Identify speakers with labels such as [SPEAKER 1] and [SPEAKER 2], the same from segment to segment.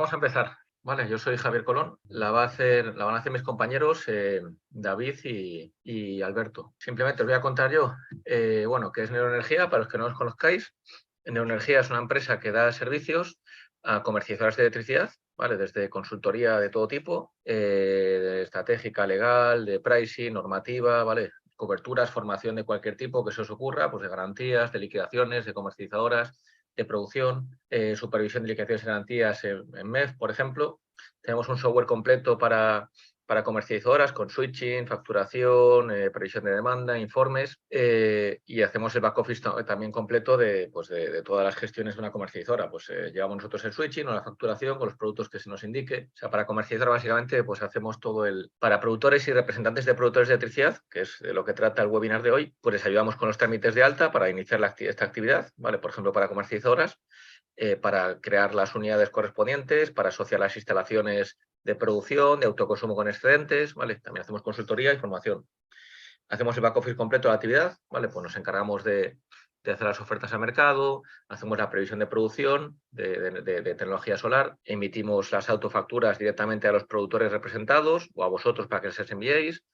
[SPEAKER 1] vamos a empezar. Vale, yo soy Javier Colón. La van a hacer mis compañeros David y Alberto. Simplemente os voy a contar yo, qué es Neuroenergía, para los que no os conozcáis. Neuroenergía es una empresa que da servicios a comercializadoras de electricidad, ¿vale? Desde consultoría de todo tipo, de estratégica, legal, de pricing, normativa, ¿vale? Coberturas, formación de cualquier tipo que se os ocurra, pues de garantías, de liquidaciones, de comercializadoras, de producción, supervisión de liquidaciones y garantías en MEF, por ejemplo. Tenemos un software completo para comercializadoras con switching, facturación, previsión de demanda, informes, y hacemos el back office también completo de todas las gestiones de una comercializadora. Pues llevamos nosotros el switching o la facturación con los productos que se nos indique. O sea, para comercializadora básicamente pues hacemos todo para productores y representantes de productores de electricidad, que es de lo que trata el webinar de hoy, pues les ayudamos con los trámites de alta para iniciar esta actividad, ¿vale? Por ejemplo, para comercializadoras, para crear las unidades correspondientes, para asociar las instalaciones de producción, de autoconsumo con excedentes, ¿vale? También hacemos consultoría y formación. Hacemos el back office completo de la actividad, ¿vale? Pues nos encargamos de hacer las ofertas al mercado, hacemos la previsión de producción de tecnología solar, emitimos las autofacturas directamente a los productores representados o a vosotros para que les enviéis,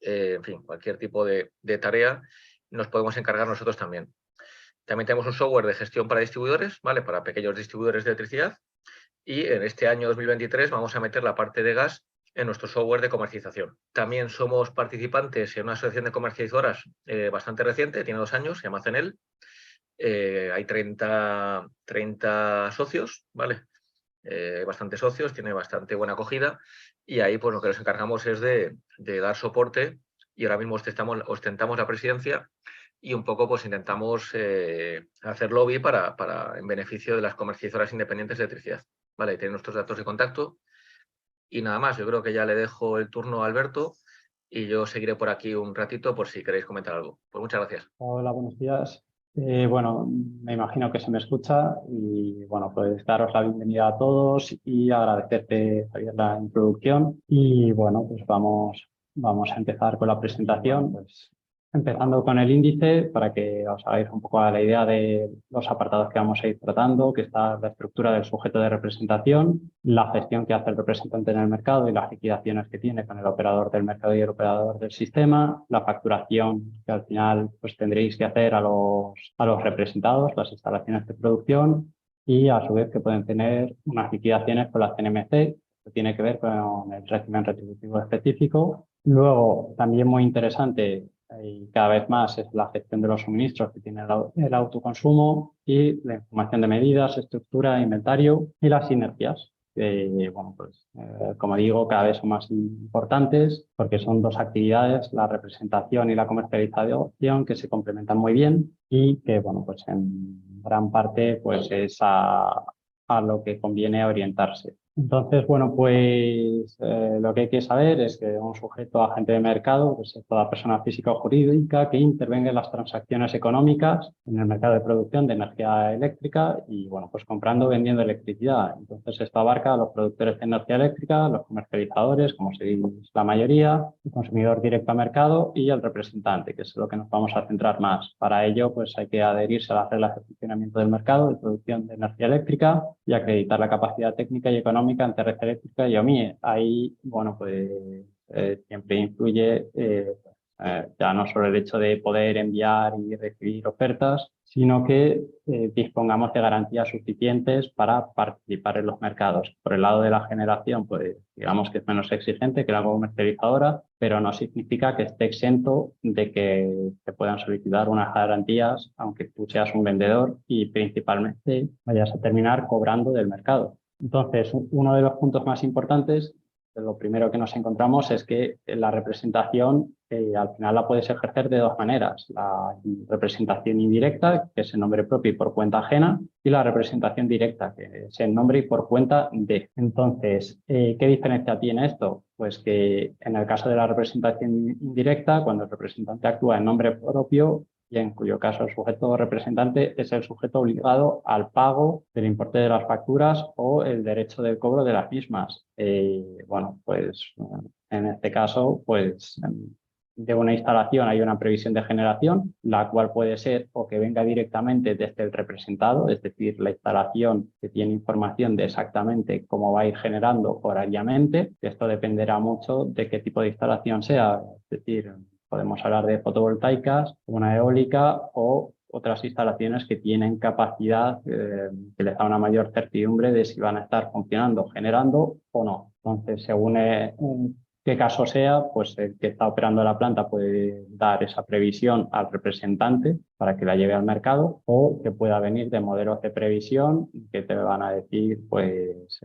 [SPEAKER 1] en fin, cualquier tipo de tarea nos podemos encargar nosotros también. También tenemos un software de gestión para distribuidores, ¿vale? Para pequeños distribuidores de electricidad. Y en este año 2023 vamos a meter la parte de gas en nuestro software de comercialización. También somos participantes en una asociación de comercializadoras bastante reciente, tiene 2 años, se llama CENEL. Hay 30 socios, ¿vale? Hay bastantes socios, tiene bastante buena acogida y ahí pues lo que nos encargamos es de dar soporte y ahora mismo ostentamos la presidencia y un poco pues intentamos hacer lobby en beneficio de las comercializadoras independientes de electricidad. Vale, tienen nuestros datos de contacto y nada más. Yo creo que ya le dejo el turno a Alberto y yo seguiré por aquí un ratito por si queréis comentar algo. Pues muchas gracias.
[SPEAKER 2] Hola, buenos días. Me imagino que se me escucha y pues daros la bienvenida a todos y agradecerte, Javier, la introducción. Y pues vamos a empezar con la presentación, pues empezando con el índice para que os hagáis un poco a la idea de los apartados que vamos a ir tratando, que está la estructura del sujeto de representación, la gestión que hace el representante en el mercado y las liquidaciones que tiene con el operador del mercado y el operador del sistema, la facturación que al final pues tendréis que hacer a los representados, las instalaciones de producción y a su vez que pueden tener unas liquidaciones con la CNMC, que tiene que ver con el régimen retributivo específico. Luego, también muy interesante y cada vez más es la gestión de los suministros que tiene el autoconsumo y la información de medidas, estructura, inventario y las sinergias. Como digo, cada vez son más importantes porque son dos actividades, la representación y la comercialización, que se complementan muy bien y que, en gran parte pues es a lo que conviene orientarse. Entonces, lo que hay que saber es que un sujeto agente de mercado pues es toda persona física o jurídica que intervenga en las transacciones económicas en el mercado de producción de energía eléctrica y, pues comprando o vendiendo electricidad. Entonces, esto abarca a los productores de energía eléctrica, los comercializadores, como se dice la mayoría, el consumidor directo a mercado y el representante, que es lo que nos vamos a centrar más. Para ello, pues hay que adherirse a las reglas de funcionamiento del mercado de producción de energía eléctrica y acreditar la capacidad técnica y económica ante Red Eléctrica y OMIE. Ahí, siempre influye ya no solo el hecho de poder enviar y recibir ofertas, sino que dispongamos de garantías suficientes para participar en los mercados. Por el lado de la generación, pues digamos que es menos exigente que la comercializadora, pero no significa que esté exento de que te puedan solicitar unas garantías, aunque tú seas un vendedor y principalmente vayas a terminar cobrando del mercado. Entonces, uno de los puntos más importantes, lo primero que nos encontramos es que la representación al final la puedes ejercer de dos maneras. La representación indirecta, que es en nombre propio y por cuenta ajena, y la representación directa, que es en nombre y por cuenta de. Entonces, ¿qué diferencia tiene esto? Pues que en el caso de la representación indirecta, cuando el representante actúa en nombre propio, y en cuyo caso el sujeto representante es el sujeto obligado al pago del importe de las facturas o el derecho de cobro de las mismas. En este caso, de una instalación hay una previsión de generación, la cual puede ser o que venga directamente desde el representado, es decir, la instalación que tiene información de exactamente cómo va a ir generando horariamente. Esto dependerá mucho de qué tipo de instalación sea, es decir, podemos hablar de fotovoltaicas, una eólica o otras instalaciones que tienen capacidad que les da una mayor certidumbre de si van a estar funcionando, generando o no. Entonces, según qué caso sea, pues el que está operando la planta puede dar esa previsión al representante para que la lleve al mercado, o que pueda venir de modelos de previsión que te van a decir pues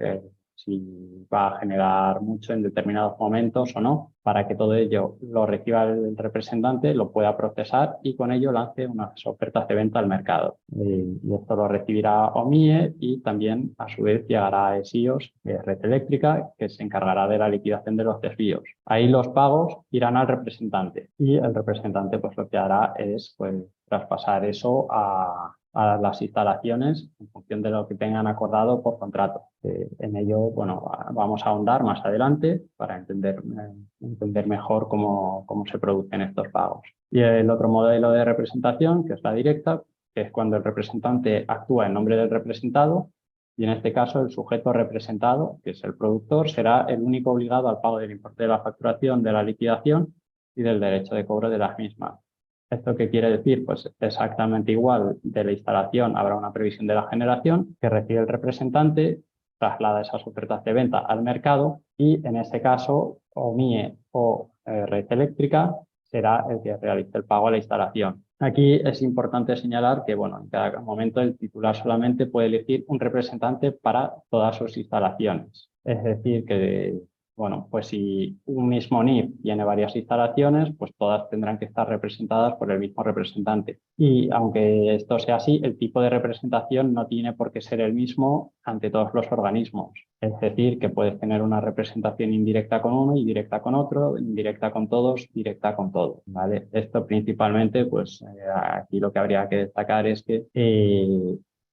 [SPEAKER 2] si va a generar mucho en determinados momentos o no, para que todo ello lo reciba el representante, lo pueda procesar y con ello lance unas ofertas de venta al mercado. Y esto lo recibirá OMIE y también a su vez llegará a ESIOS, Red Eléctrica, que se encargará de la liquidación de los desvíos. Ahí los pagos irán al representante y el representante pues lo que hará es pues traspasar eso a las instalaciones en función de lo que tengan acordado por contrato. En ello, bueno, vamos a ahondar más adelante para entender mejor cómo se producen estos pagos. Y el otro modelo de representación, que es la directa, que es cuando el representante actúa en nombre del representado y en este caso el sujeto representado, que es el productor, será el único obligado al pago del importe de la facturación, de la liquidación y del derecho de cobro de las mismas. ¿Esto qué quiere decir? Pues exactamente igual de la instalación habrá una previsión de la generación que recibe el representante, traslada esas ofertas de venta al mercado y en este caso OMIE o Red Eléctrica será el que realice el pago a la instalación. Aquí es importante señalar que bueno, en cada momento el titular solamente puede elegir un representante para todas sus instalaciones. Es decir, que bueno, pues si un mismo NIF tiene varias instalaciones, pues todas tendrán que estar representadas por el mismo representante. Y aunque esto sea así, el tipo de representación no tiene por qué ser el mismo ante todos los organismos. Es decir, que puedes tener una representación indirecta con uno y directa con otro, indirecta con todos, directa con todos, ¿vale? Esto principalmente, pues aquí lo que habría que destacar es que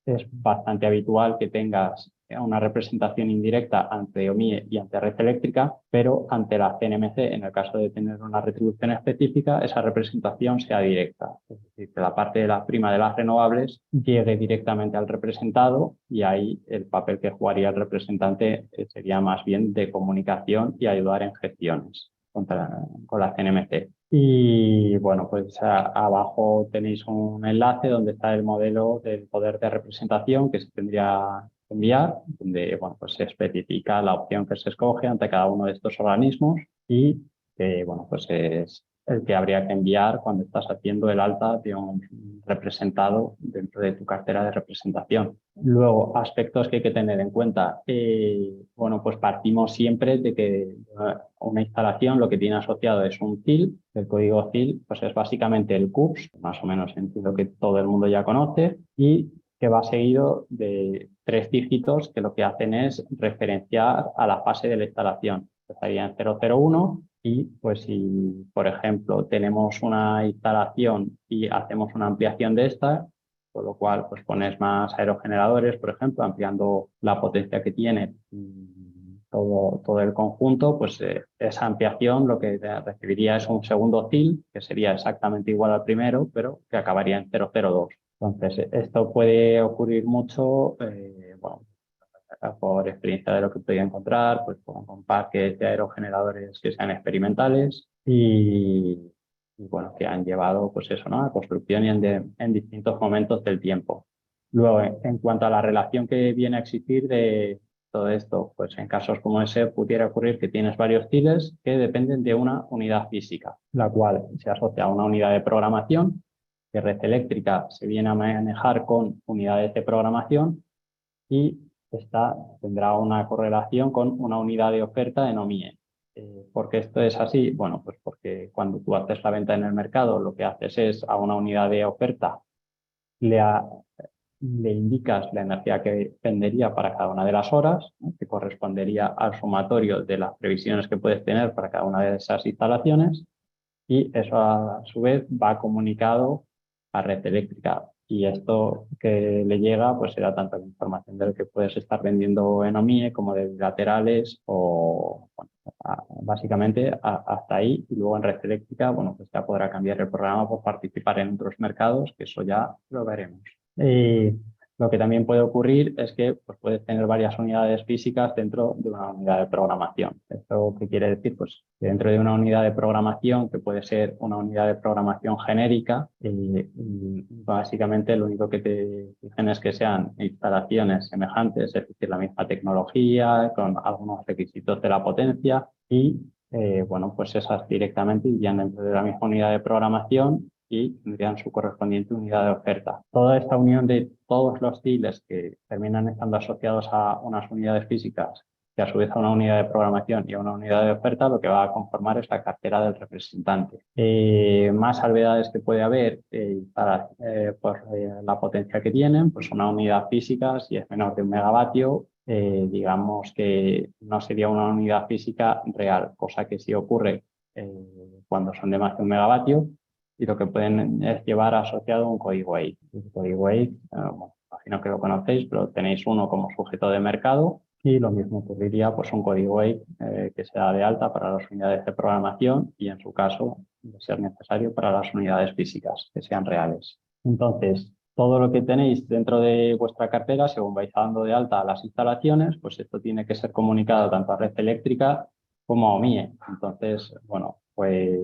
[SPEAKER 2] es bastante habitual que tengas una representación indirecta ante OMIE y ante Red Eléctrica, pero ante la CNMC, en el caso de tener una retribución específica, esa representación sea directa. Es decir, que la parte de la prima de las renovables llegue directamente al representado y ahí el papel que jugaría el representante sería más bien de comunicación y ayudar en gestiones con la CNMC. Y bueno, pues abajo tenéis un enlace donde está el modelo del poder de representación que se tendría que enviar, donde bueno, pues se especifica la opción que se escoge ante cada uno de estos organismos y bueno, pues es el que habría que enviar cuando estás haciendo el alta de un representado dentro de tu cartera de representación. Luego, aspectos que hay que tener en cuenta. Bueno, pues partimos siempre de que una instalación lo que tiene asociado es un CIL. El código CIL pues es básicamente el CUPS, más o menos entiendo que todo el mundo ya conoce, y que va seguido de 3 dígitos que lo que hacen es referenciar a la fase de la instalación. Empezaría en 001 y pues si, por ejemplo, tenemos una instalación y hacemos una ampliación de esta, con lo cual pues pones más aerogeneradores, por ejemplo, ampliando la potencia que tiene todo el conjunto, pues esa ampliación lo que recibiría es un segundo CIL, que sería exactamente igual al primero, pero que acabaría en 002. Entonces, esto puede ocurrir mucho, bueno, por experiencia de lo que podía encontrar, pues con parques de aerogeneradores que sean experimentales y bueno, que han llevado pues eso, ¿no? A construcción y en distintos momentos del tiempo. Luego, en cuanto a la relación que viene a existir de todo esto, pues en casos como ese pudiera ocurrir que tienes varios CILs que dependen de una unidad física, la cual se asocia a una unidad de programación, que Red Eléctrica se viene a manejar con unidades de programación y esta tendrá una correlación con una unidad de oferta en OMIE. ¿Por qué esto es así? Bueno, pues porque cuando tú haces la venta en el mercado, lo que haces es a una unidad de oferta le indicas la energía que vendería para cada una de las horas, ¿no? Que correspondería al sumatorio de las previsiones que puedes tener para cada una de esas instalaciones y eso a su vez va comunicado a Red Eléctrica. Y esto que le llega pues será tanto la información de lo que puedes estar vendiendo en OMIE como de bilaterales o bueno, básicamente hasta ahí, y luego en red eléctrica, bueno, pues ya podrá cambiar el programa por participar en otros mercados, que eso ya lo veremos. Lo que también puede ocurrir es que pues, puedes tener varias unidades físicas dentro de una unidad de programación. ¿Esto qué quiere decir? Pues que dentro de una unidad de programación, que puede ser una unidad de programación genérica, básicamente lo único que te dicen es que sean instalaciones semejantes, es decir, la misma tecnología, con algunos requisitos de la potencia y bueno, pues esas directamente irían dentro de la misma unidad de programación y tendrían su correspondiente unidad de oferta. Toda esta unión de todos los tiles que terminan estando asociados a unas unidades físicas y a su vez a una unidad de programación y a una unidad de oferta, lo que va a conformar es la cartera del representante. Más salvedades que puede haber por la potencia que tienen, pues una unidad física, si es menor de 1 megavatio, digamos que no sería una unidad física real, cosa que sí ocurre cuando son de más de 1 megavatio, y lo que pueden es llevar asociado un código EIC. El código EIC, bueno, imagino que lo conocéis, pero tenéis uno como sujeto de mercado y lo mismo ocurriría pues un código EIC que se da de alta para las unidades de programación y en su caso, de ser necesario, para las unidades físicas que sean reales. Entonces, todo lo que tenéis dentro de vuestra cartera, según vais dando de alta a las instalaciones, pues esto tiene que ser comunicado tanto a red eléctrica como a OMIE. Entonces, bueno, pues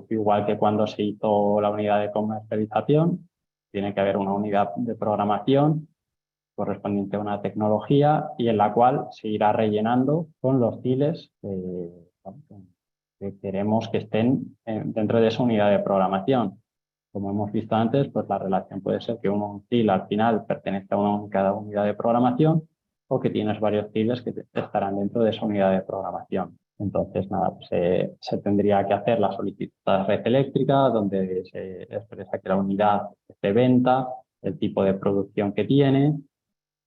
[SPEAKER 2] igual que cuando se hizo la unidad de comercialización, tiene que haber una unidad de programación correspondiente a una tecnología y en la cual se irá rellenando con los tiles que queremos que estén dentro de esa unidad de programación. Como hemos visto antes, pues la relación puede ser que un TIL al final pertenezca a una única unidad de programación o que tienes varios TILs que estarán dentro de esa unidad de programación. Entonces, nada, pues, se tendría que hacer la solicitud a la red eléctrica, donde se expresa que la unidad es de venta, el tipo de producción que tiene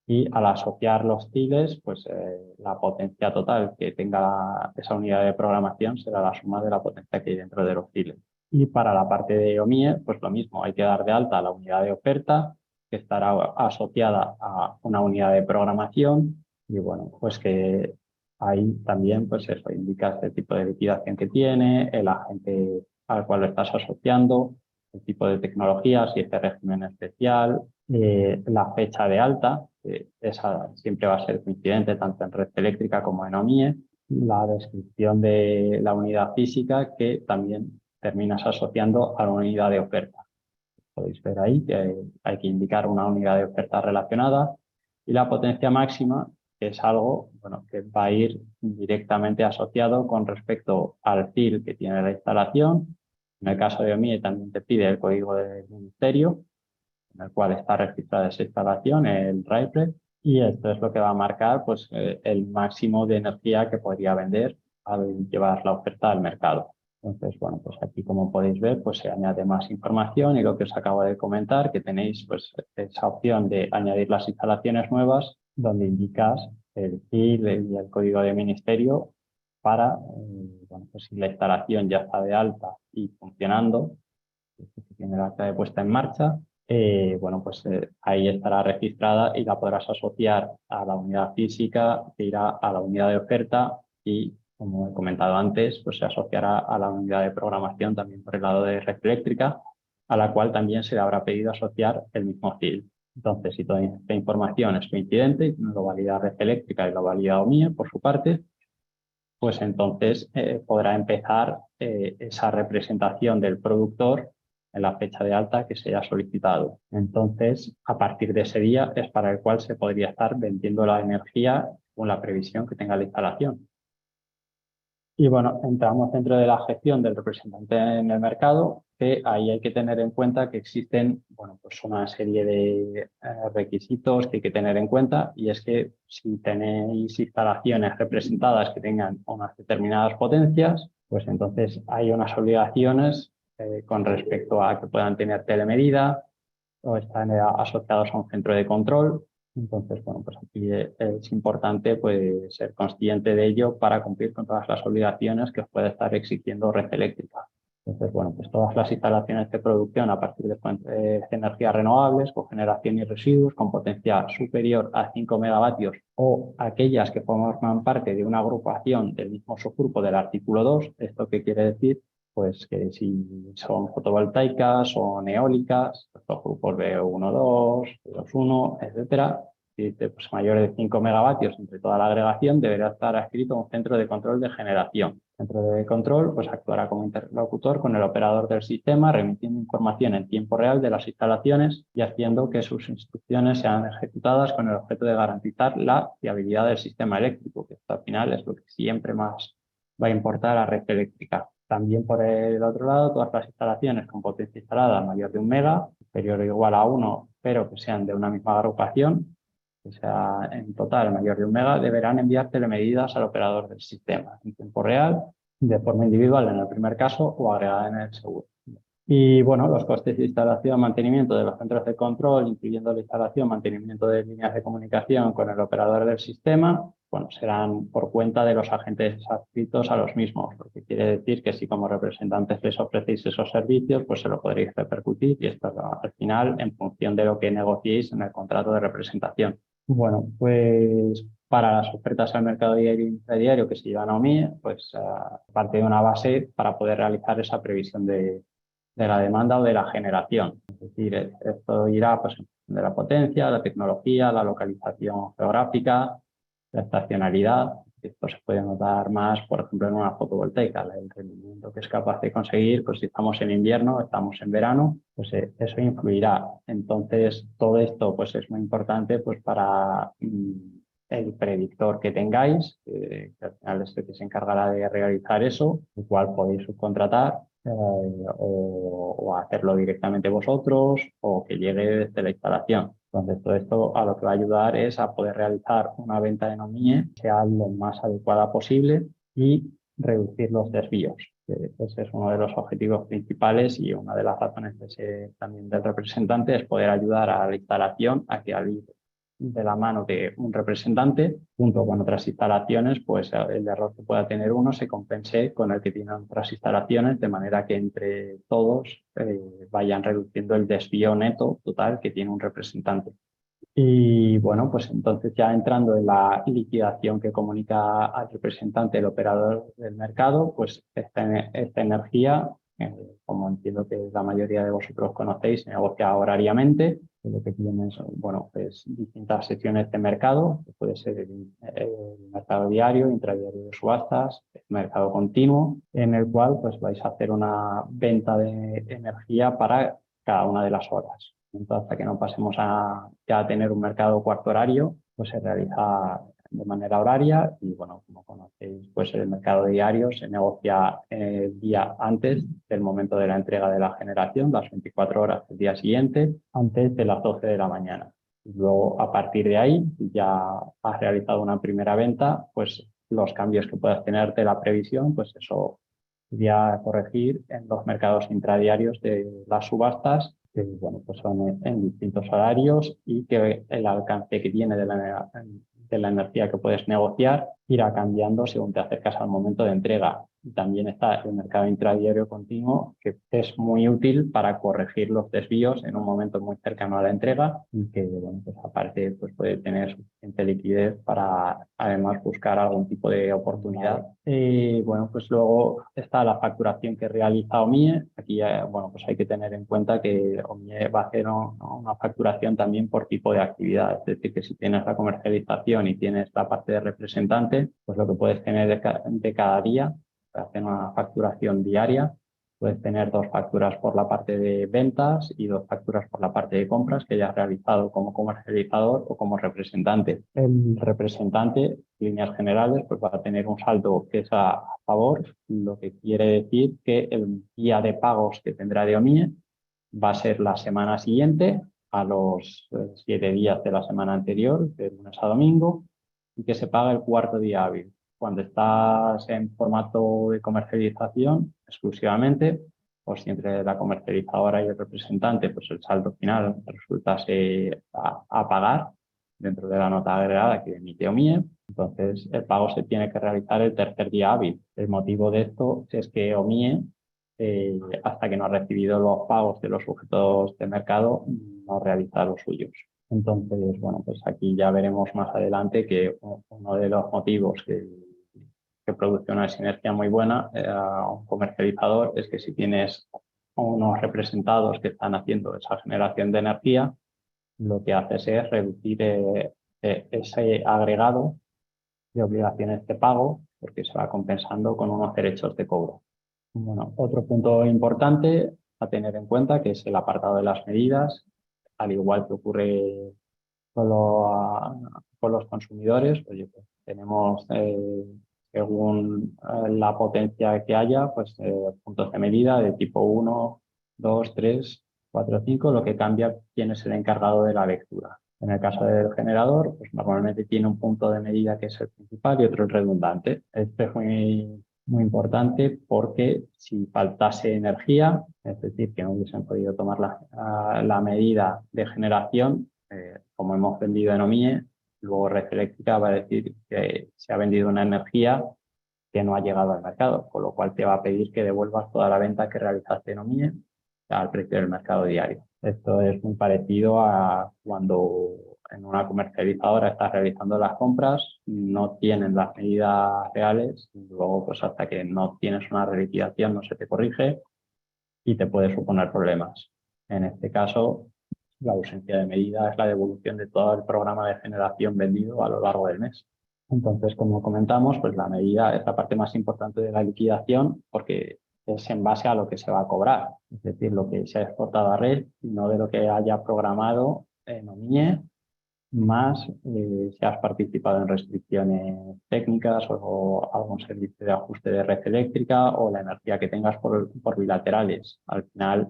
[SPEAKER 2] y al asociar los TILs, pues la potencia total que tenga esa unidad de programación será la suma de la potencia que hay dentro de los TILs. Y para la parte de OMIE, pues lo mismo, hay que dar de alta la unidad de oferta que estará asociada a una unidad de programación y bueno, pues que ahí también pues eso indica el tipo de liquidación que tiene, el agente al cual lo estás asociando, el tipo de tecnología, si es de régimen especial, la fecha de alta, esa siempre va a ser coincidente tanto en red eléctrica como en OMIE, la descripción de la unidad física que también terminas asociando a la unidad de oferta. Podéis ver ahí que hay que indicar una unidad de oferta relacionada y la potencia máxima, que es algo bueno, que va a ir directamente asociado con respecto al CIL que tiene la instalación. En el caso de OMIE también te pide el código del ministerio, en el cual está registrada esa instalación, el RAIPRE, y esto es lo que va a marcar pues, el máximo de energía que podría vender al llevar la oferta al mercado. Entonces, bueno, pues aquí como podéis ver, pues se añade más información y lo que os acabo de comentar, que tenéis pues esa opción de añadir las instalaciones nuevas, donde indicas el CIL y el código de ministerio para, bueno, pues si la instalación ya está de alta y funcionando, que tiene la acta de puesta en marcha, bueno, pues ahí estará registrada y la podrás asociar a la unidad física que irá a la unidad de oferta y, como he comentado antes, pues se asociará a la unidad de programación también por el lado de red eléctrica, a la cual también se le habrá pedido asociar el mismo CIL. Entonces, si toda esta información es coincidente y lo valida red eléctrica y lo valida OMIE por su parte, pues entonces podrá empezar esa representación del productor en la fecha de alta que se haya solicitado. Entonces, a partir de ese día es para el cual se podría estar vendiendo la energía con la previsión que tenga la instalación. Y bueno, entramos dentro de la gestión del representante en el mercado, que ahí hay que tener en cuenta que existen, bueno, pues una serie de requisitos que hay que tener en cuenta, y es que si tenéis instalaciones representadas que tengan unas determinadas potencias, pues entonces hay unas obligaciones con respecto a que puedan tener telemedida o están asociados a un centro de control. Entonces, bueno, pues aquí es importante pues, ser consciente de ello para cumplir con todas las obligaciones que os puede estar exigiendo red eléctrica. Pues Entonces, bueno, pues todas las instalaciones de producción a partir de fuentes de energías renovables, cogeneración y residuos con potencia superior a 5 megavatios o aquellas que forman parte de una agrupación del mismo subgrupo del artículo 2, ¿esto qué quiere decir? Pues que si son fotovoltaicas o eólicas, los grupos B1, 2, B2, etcétera, y pues mayores de 5 megavatios entre toda la agregación, deberá estar adscrito a un centro de control de generación. El centro de control pues, actuará como interlocutor con el operador del sistema, remitiendo información en tiempo real de las instalaciones y haciendo que sus instrucciones sean ejecutadas con el objeto de garantizar la fiabilidad del sistema eléctrico, que esto al final es lo que siempre más va a importar a la red eléctrica. También por el otro lado, todas las instalaciones con potencia instalada mayor de 1 mega, superior o igual a 1, pero que sean de una misma agrupación, que sea en total mayor de 1 mega, deberán enviar telemedidas al operador del sistema en tiempo real, de forma individual en el primer caso o agregada en el segundo. Y bueno, los costes de instalación, mantenimiento de los centros de control, incluyendo la instalación, mantenimiento de líneas de comunicación con el operador del sistema, bueno, serán por cuenta de los agentes adscritos a los mismos, lo que quiere decir que si como representantes les ofrecéis esos servicios, pues se lo podréis repercutir y esto al final en función de lo que negociéis en el contrato de representación. Bueno, pues para las ofertas al mercado diario y intradiario que se llevan a OMIE, pues parte de una base para poder realizar esa previsión de la demanda o de la generación. Es decir, esto irá pues, de la potencia, la tecnología, la localización geográfica, la estacionalidad. Esto se puede notar más, por ejemplo, en una fotovoltaica, el rendimiento que es capaz de conseguir, pues si estamos en invierno, estamos en verano, pues eso influirá. Entonces, todo esto pues es muy importante pues para el predictor que tengáis, que al final es el que se encargará de realizar eso, el cual podéis subcontratar o hacerlo directamente vosotros o que llegue desde la instalación. Entonces, todo esto a lo que va a ayudar es a poder realizar una venta de NOMIE que sea lo más adecuada posible y reducir los desvíos. Ese es uno de los objetivos principales y una de las razones también del representante es poder ayudar a la instalación a que al ir de la mano de un representante, junto con otras instalaciones, pues el error que pueda tener uno se compense con el que tienen otras instalaciones, de manera que entre todos vayan reduciendo el desvío neto total que tiene un representante. Y bueno, pues entonces ya entrando en la liquidación que comunica al representante el operador del mercado, pues esta energía, como entiendo que la mayoría de vosotros conocéis, se negocia horariamente. Lo que tienen son, bueno, pues distintas secciones de mercado, que puede ser el mercado diario, intradiario de subastas, el mercado continuo, en el cual pues vais a hacer una venta de energía para cada una de las horas. Entonces, hasta que no pasemos ya a tener un mercado cuarto horario, pues se realiza de manera horaria y, bueno, como conocéis, pues el mercado diario se negocia el día antes del momento de la entrega de la generación, las 24 horas del día siguiente, antes de las 12 de la mañana. Y luego, a partir de ahí, ya has realizado una primera venta, pues los cambios que puedas tener de la previsión, pues eso sería corregir en los mercados intradiarios de las subastas, que bueno, pues son en distintos horarios y que el alcance que tiene de la energía que puedes negociar irá cambiando según te acercas al momento de entrega. Y también está el mercado intradiario continuo, que es muy útil para corregir los desvíos en un momento muy cercano a la entrega y que, bueno, pues aparte pues puede tener suficiente liquidez para además buscar algún tipo de oportunidad. Y bueno, pues luego está la facturación que realiza OMIE. Aquí, bueno, pues hay que tener en cuenta que OMIE va a hacer una facturación también por tipo de actividad. Es decir, que si tienes la comercialización y tienes la parte de representante, pues lo que puedes tener de cada día, hacer una facturación diaria, puedes tener 2 facturas por la parte de ventas y 2 facturas por la parte de compras que ya has realizado como comercializador o como representante. El representante, en líneas generales, pues va a tener un saldo que es a favor, lo que quiere decir que el día de pagos que tendrá de OMIE va a ser la semana siguiente a los 7 días de la semana anterior, de lunes a domingo, y que se paga el cuarto día hábil. Cuando estás en formato de comercialización exclusivamente, pues si entre la comercializadora y el representante, pues el saldo final resultase a pagar dentro de la nota agregada que emite OMIE, entonces el pago se tiene que realizar el tercer día hábil. El motivo de esto es que OMIE hasta que no ha recibido los pagos de los sujetos de mercado, no realiza los suyos. Entonces, bueno, pues aquí ya veremos más adelante que uno de los motivos que produce una sinergia muy buena a un comercializador es que si tienes unos representados que están haciendo esa generación de energía, lo que haces es reducir ese agregado de obligaciones de pago porque se va compensando con unos derechos de cobro. Bueno, otro punto importante a tener en cuenta que es el apartado de las medidas, al igual que ocurre con los consumidores. Oye, pues tenemos, según la potencia que haya, pues puntos de medida de tipo 1, 2, 3, 4, 5, lo que cambia quién es el encargado de la lectura. En el caso del generador, pues normalmente tiene un punto de medida que es el principal y otro el redundante. Este es muy importante porque si faltase energía, es decir, que no hubiesen podido tomar la medida de generación, como hemos vendido en OMIE, luego Red Eléctrica va a decir que se ha vendido una energía que no ha llegado al mercado, con lo cual te va a pedir que devuelvas toda la venta que realizaste en OMIE al precio del mercado diario. Esto es muy parecido a cuando en una comercializadora estás realizando las compras, no tienen las medidas reales, y luego pues hasta que no tienes una reliquidación no se te corrige y te puede suponer problemas. En este caso, la ausencia de medida es la devolución de todo el programa de generación vendido a lo largo del mes. Entonces, como comentamos, pues la medida es la parte más importante de la liquidación porque es en base a lo que se va a cobrar, es decir, lo que se ha exportado a red y no de lo que haya programado en OMIE, más si has participado en restricciones técnicas o algún servicio de ajuste de red eléctrica o la energía que tengas por bilaterales. Al final,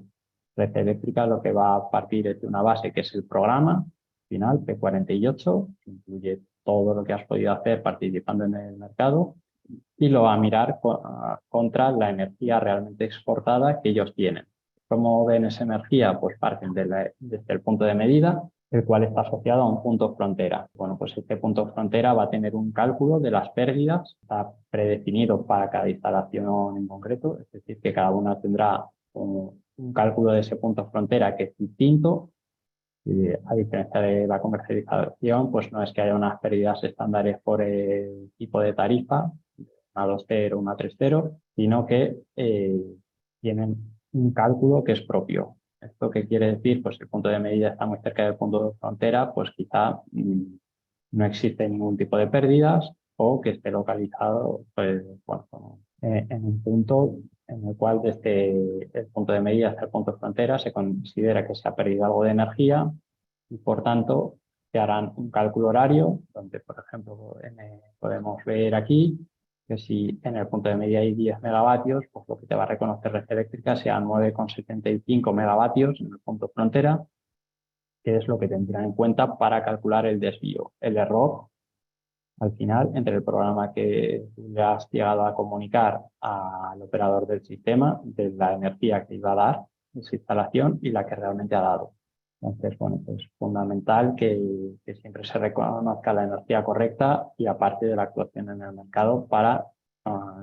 [SPEAKER 2] red eléctrica lo que va a partir es de una base que es el programa final P48, que incluye todo lo que has podido hacer participando en el mercado y lo va a mirar contra la energía realmente exportada que ellos tienen. ¿Cómo ven esa energía? Pues parten desde el punto de medida, el cual está asociado a un punto frontera. Bueno, pues este punto frontera va a tener un cálculo de las pérdidas, está predefinido para cada instalación en concreto, es decir, que cada una tendrá un cálculo de ese punto frontera que es distinto. Y a diferencia de la comercialización, pues no es que haya unas pérdidas estándares por el tipo de tarifa, una 2.0, una 3.0, sino que tienen un cálculo que es propio. ¿Esto qué quiere decir? Pues si el punto de medida está muy cerca del punto de frontera, pues quizá no existe ningún tipo de pérdidas o que esté localizado pues, bueno, en un punto en el cual desde el punto de medida hasta el punto de frontera se considera que se ha perdido algo de energía y por tanto se harán un cálculo horario donde, por ejemplo, podemos ver aquí que si en el punto de medida hay 10 megavatios, pues lo que te va a reconocer Red Eléctrica sea 9,75 megavatios en el punto frontera, que es lo que tendrá en cuenta para calcular el desvío, el error al final entre el programa que le has llegado a comunicar al operador del sistema de la energía que iba a dar esa instalación y la que realmente ha dado. Entonces, bueno, pues es fundamental que siempre se reconozca la energía correcta y aparte de la actuación en el mercado para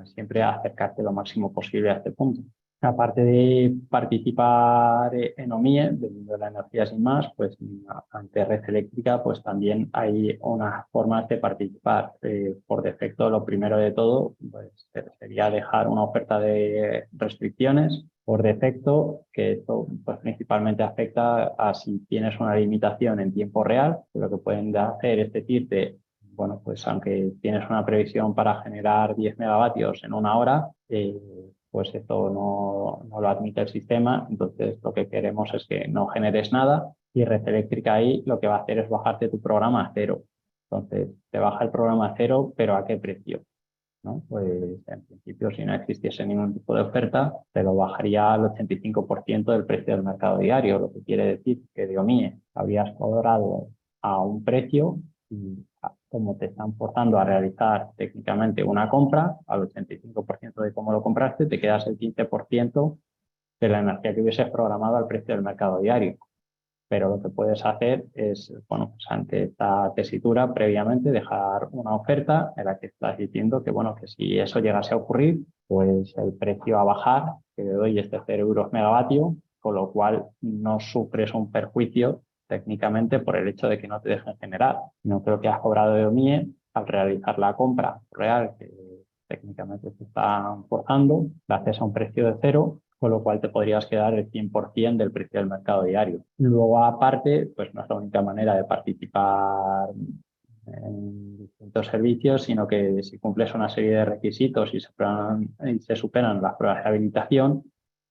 [SPEAKER 2] siempre acercarte lo máximo posible a este punto. Aparte de participar en OMIE, vendiendo la energía sin más, pues ante Red Eléctrica pues también hay unas formas de participar. Por defecto, lo primero de todo pues, sería dejar una oferta de restricciones por defecto, que esto pues, principalmente afecta a si tienes una limitación en tiempo real, lo que pueden hacer es decirte, bueno, pues aunque tienes una previsión para generar 10 megavatios en una hora, pues esto no lo admite el sistema, entonces lo que queremos es que no generes nada y Red Eléctrica ahí lo que va a hacer es bajarte tu programa a cero. Entonces, te baja el programa a cero, pero ¿a qué precio? ¿No? Pues en principio, si no existiese ningún tipo de oferta, te lo bajaría al 85% del precio del mercado diario, lo que quiere decir que de OMIE habrías cobrado a un precio y como te están forzando a realizar técnicamente una compra, al 85% de cómo lo compraste, te quedas el 15% de la energía que hubieses programado al precio del mercado diario. Pero lo que puedes hacer es, bueno, pues ante esta tesitura, previamente dejar una oferta en la que estás diciendo que, bueno, que si eso llegase a ocurrir, pues el precio a bajar que te doy este 0 euros megavatio, con lo cual no sufres un perjuicio técnicamente por el hecho de que no te dejen generar. No creo que has cobrado de OMIE al realizar la compra real, que técnicamente se está forzando, la haces a un precio de 0, con lo cual te podrías quedar el 100% del precio del mercado diario. Luego, aparte, pues no es la única manera de participar en distintos servicios, sino que si cumples una serie de requisitos y se superan las pruebas de habilitación,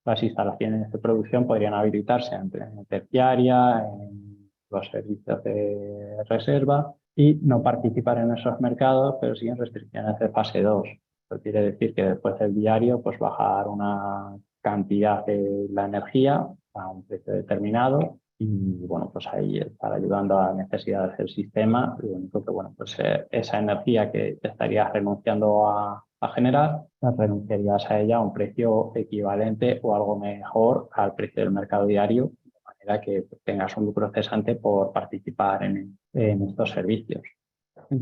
[SPEAKER 2] las instalaciones de producción podrían habilitarse en terciaria, en los servicios de reserva y no participar en esos mercados, pero siguen restricciones de fase 2. Eso quiere decir que después del diario, pues bajar una cantidad de la energía a un precio determinado y, bueno, pues ahí estar ayudando a las necesidades del sistema. Lo único que, bueno, pues esa energía que estarías renunciando a generar, renunciarías a ella a un precio equivalente o algo mejor al precio del mercado diario, de manera que tengas un lucro cesante por participar en estos servicios.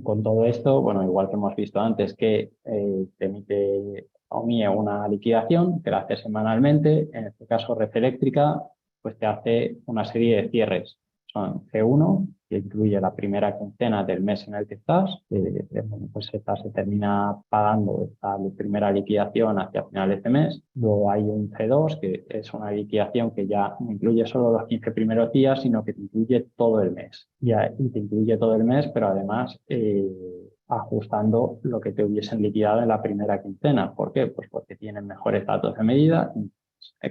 [SPEAKER 2] Con todo esto, bueno, igual que hemos visto antes que te emite OMIE una liquidación que la hace semanalmente, en este caso Red Eléctrica, pues te hace una serie de cierres. Son C1, que incluye la primera quincena del mes en el que estás, bueno, pues esta se termina pagando esta primera liquidación hacia finales de mes. Luego hay un C2, que es una liquidación que ya no incluye solo los 15 primeros días, sino que te incluye todo el mes. Y te incluye todo el mes, pero además ajustando lo que te hubiesen liquidado en la primera quincena. ¿Por qué? Pues porque tienen mejores datos de medida.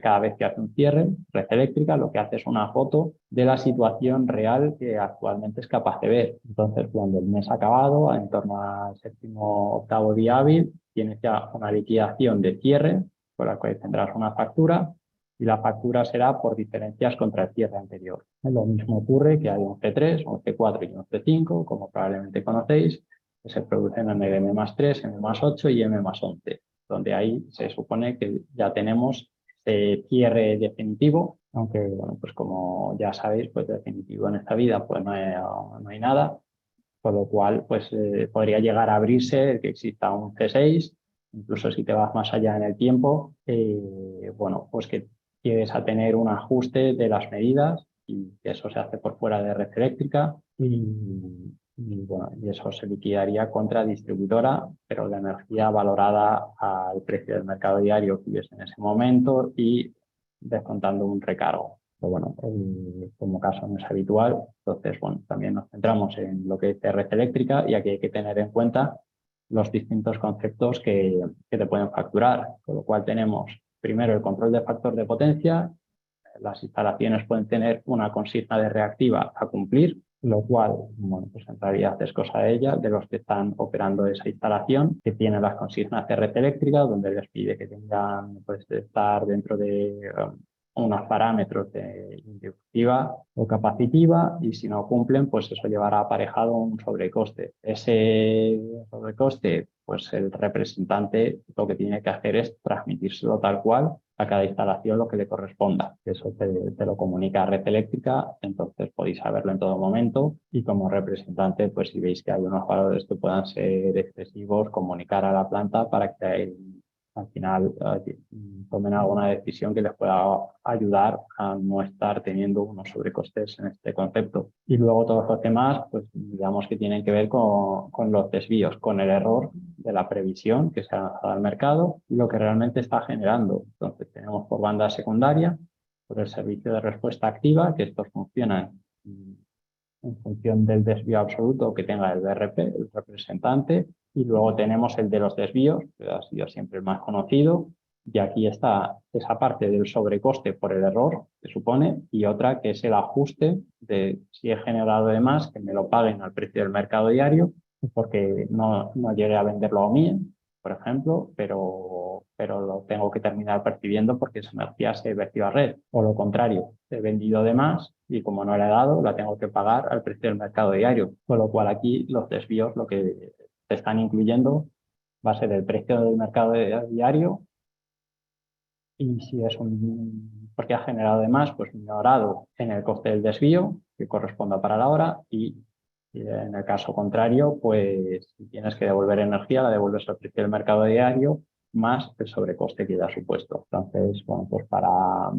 [SPEAKER 2] Cada vez que hace un cierre, Red Eléctrica lo que hace es una foto de la situación real que actualmente es capaz de ver. Entonces, cuando el mes ha acabado, en torno al séptimo, octavo día hábil, tienes ya una liquidación de cierre, con la cual tendrás una factura, y la factura será por diferencias contra el cierre anterior. Lo mismo ocurre que hay un C3, un C4 y un C5, como probablemente conocéis, que se producen en el M+3, M+8 y M+11, donde ahí se supone que ya tenemos cierre definitivo, aunque, bueno, pues como ya sabéis, pues definitivo en esta vida pues no hay nada, con lo cual pues podría llegar a abrirse el que exista un C6, incluso si te vas más allá en el tiempo, bueno, pues que llegues a tener un ajuste de las medidas y eso se hace por fuera de Red Eléctrica bueno, y eso se liquidaría contra distribuidora, pero la energía valorada al precio del mercado diario que hubiese en ese momento y descontando un recargo. Pero bueno, como caso no es habitual, entonces bueno, también nos centramos en lo que es Red Eléctrica y aquí hay que tener en cuenta los distintos conceptos que te pueden facturar, con lo cual tenemos primero el control de factor de potencia. Las instalaciones pueden tener una consigna de reactiva a cumplir, lo cual, bueno, pues en realidad es cosa de ellas, de los que están operando esa instalación, que tienen las consignas de Red Eléctrica, donde les pide que tengan, pues, de estar dentro de unos parámetros de inductiva o capacitiva, y si no cumplen, pues eso llevará aparejado un sobrecoste. Ese sobrecoste, pues el representante lo que tiene que hacer es transmitírselo tal cual a cada instalación lo que le corresponda. Eso te lo comunica Red Eléctrica, entonces podéis saberlo en todo momento y como representante, pues si veis que hay unos valores que puedan ser excesivos, comunicar a la planta para que al final tomen alguna decisión que les pueda ayudar a no estar teniendo unos sobrecostes en este concepto. Y luego todos los demás, pues digamos que tienen que ver con los desvíos, con el error de la previsión que se ha lanzado al mercado y lo que realmente está generando. Entonces tenemos por banda secundaria, por el servicio de respuesta activa, que estos funcionan en función del desvío absoluto que tenga el BRP, el representante, y luego tenemos el de los desvíos, que ha sido siempre el más conocido, y aquí está esa parte del sobrecoste por el error que supone y otra que es el ajuste de si he generado de más, que me lo paguen al precio del mercado diario, porque no llegué a venderlo a mí, por ejemplo, pero lo tengo que terminar percibiendo porque esa energía se vertió a red. O lo contrario, he vendido de más y como no la he dado, la tengo que pagar al precio del mercado diario. Con lo cual aquí los desvíos lo que te están incluyendo va a ser el precio del mercado diario y si es porque ha generado de más, pues minorado en el coste del desvío que corresponda para la hora y en el caso contrario, pues si tienes que devolver energía, la devuelves al precio del mercado diario más el sobrecoste que ya ha supuesto. Entonces, bueno, pues para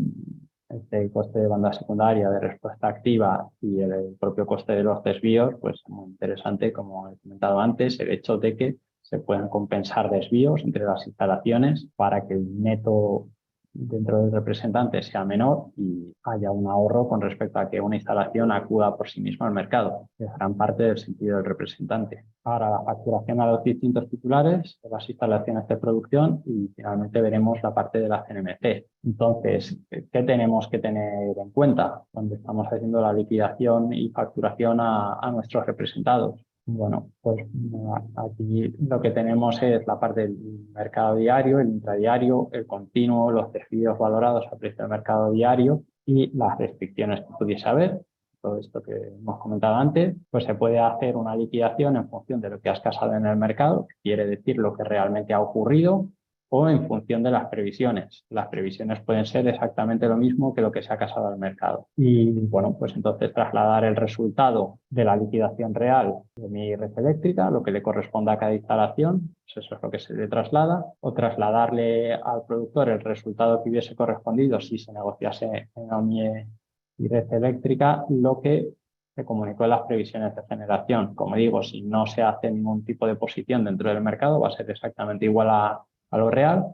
[SPEAKER 2] este coste de banda secundaria de respuesta activa y el propio coste de los desvíos, pues es muy interesante, como he comentado antes, el hecho de que se puedan compensar desvíos entre las instalaciones para que el neto dentro del representante sea menor y haya un ahorro con respecto a que una instalación acuda por sí misma al mercado. Es gran parte del sentido del representante. Ahora la facturación a los distintos titulares de las instalaciones de producción y finalmente veremos la parte de la CNMC. Entonces, ¿qué tenemos que tener en cuenta cuando estamos haciendo la liquidación y facturación a nuestros representados? Bueno, pues aquí lo que tenemos es la parte del mercado diario, el intradiario, el continuo, los desvíos valorados a precio del mercado diario y las restricciones que pudiese haber. Todo esto que hemos comentado antes, pues se puede hacer una liquidación en función de lo que has casado en el mercado, que quiere decir lo que realmente ha ocurrido, o en función de las previsiones. Las previsiones pueden ser exactamente lo mismo que lo que se ha casado al mercado. Y bueno, pues entonces trasladar el resultado de la liquidación real de mi red eléctrica, lo que le corresponda a cada instalación, pues eso es lo que se le traslada, o trasladarle al productor el resultado que hubiese correspondido si se negociase en OMIE y red eléctrica, lo que se comunicó en las previsiones de generación. Como digo, si no se hace ningún tipo de posición dentro del mercado, va a ser exactamente igual a lo real,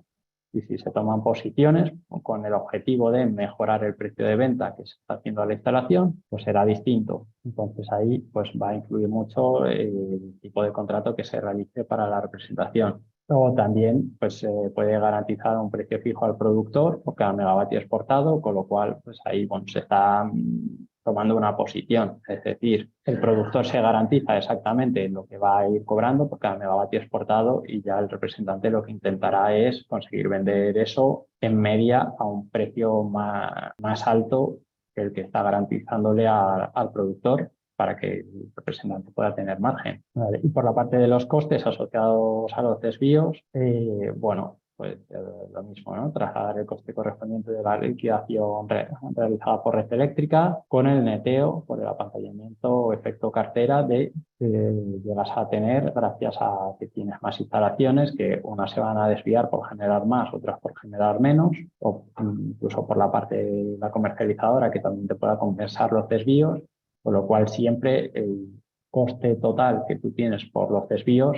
[SPEAKER 2] y si se toman posiciones con el objetivo de mejorar el precio de venta que se está haciendo a la instalación, pues será distinto. Entonces ahí pues va a influir mucho el tipo de contrato que se realice para la representación. Luego también pues, se puede garantizar un precio fijo al productor por cada megavatio exportado, con lo cual pues ahí bueno, se está tomando una posición, es decir, el productor se garantiza exactamente lo que va a ir cobrando por cada megavatio exportado y ya el representante lo que intentará es conseguir vender eso en media a un precio más alto que el que está garantizándole al productor para que el representante pueda tener margen. Vale. Y por la parte de los costes asociados a los desvíos, bueno, pues lo mismo, ¿no? Trasladar el coste correspondiente de la liquidación realizada por red eléctrica con el neteo por el apantallamiento o efecto cartera de llegas a tener gracias a que tienes más instalaciones, que unas se van a desviar por generar más, otras por generar menos, o incluso por la parte de la comercializadora que también te pueda compensar los desvíos, con lo cual siempre el coste total que tú tienes por los desvíos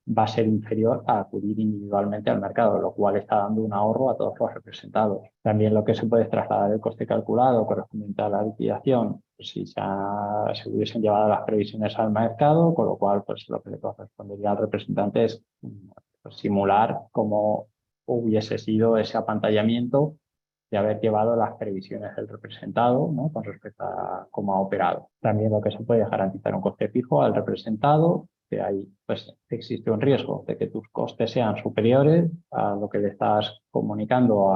[SPEAKER 2] va a ser inferior a acudir individualmente al mercado, lo cual está dando un ahorro a todos los representados. También lo que se puede trasladar el coste calculado correspondiente a la liquidación, pues si se hubiesen llevado las previsiones al mercado, con lo cual pues lo que le correspondería al representante es pues, simular cómo hubiese sido ese apantallamiento de haber llevado las previsiones del representado, ¿no? Con respecto a cómo ha operado. También lo que se puede garantizar un coste fijo al representado, que ahí pues, existe un riesgo de que tus costes sean superiores a lo que le estás comunicando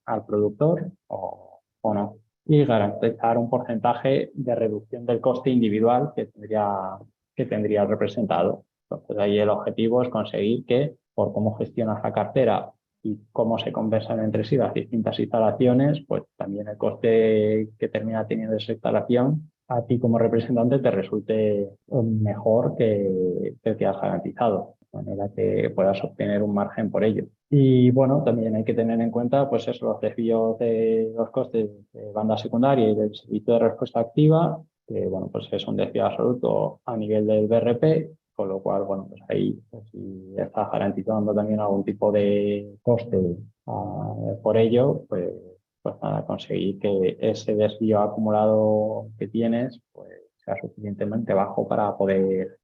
[SPEAKER 2] al productor o no. Y garantizar un porcentaje de reducción del coste individual que tendría el representado. Entonces ahí el objetivo es conseguir que, por cómo gestionas la cartera y cómo se conversan entre sí las distintas instalaciones, pues también el coste que termina teniendo esa instalación a ti como representante te resulte mejor que el que has garantizado, de manera que puedas obtener un margen por ello. Y bueno, también hay que tener en cuenta pues eso, los desvíos de los costes de banda secundaria y del servicio de respuesta activa, que bueno, pues es un desvío absoluto a nivel del BRP, con lo cual, bueno, pues ahí pues, si estás garantizando también algún tipo de coste por ello, pues para conseguir que ese desvío acumulado que tienes pues sea suficientemente bajo para poder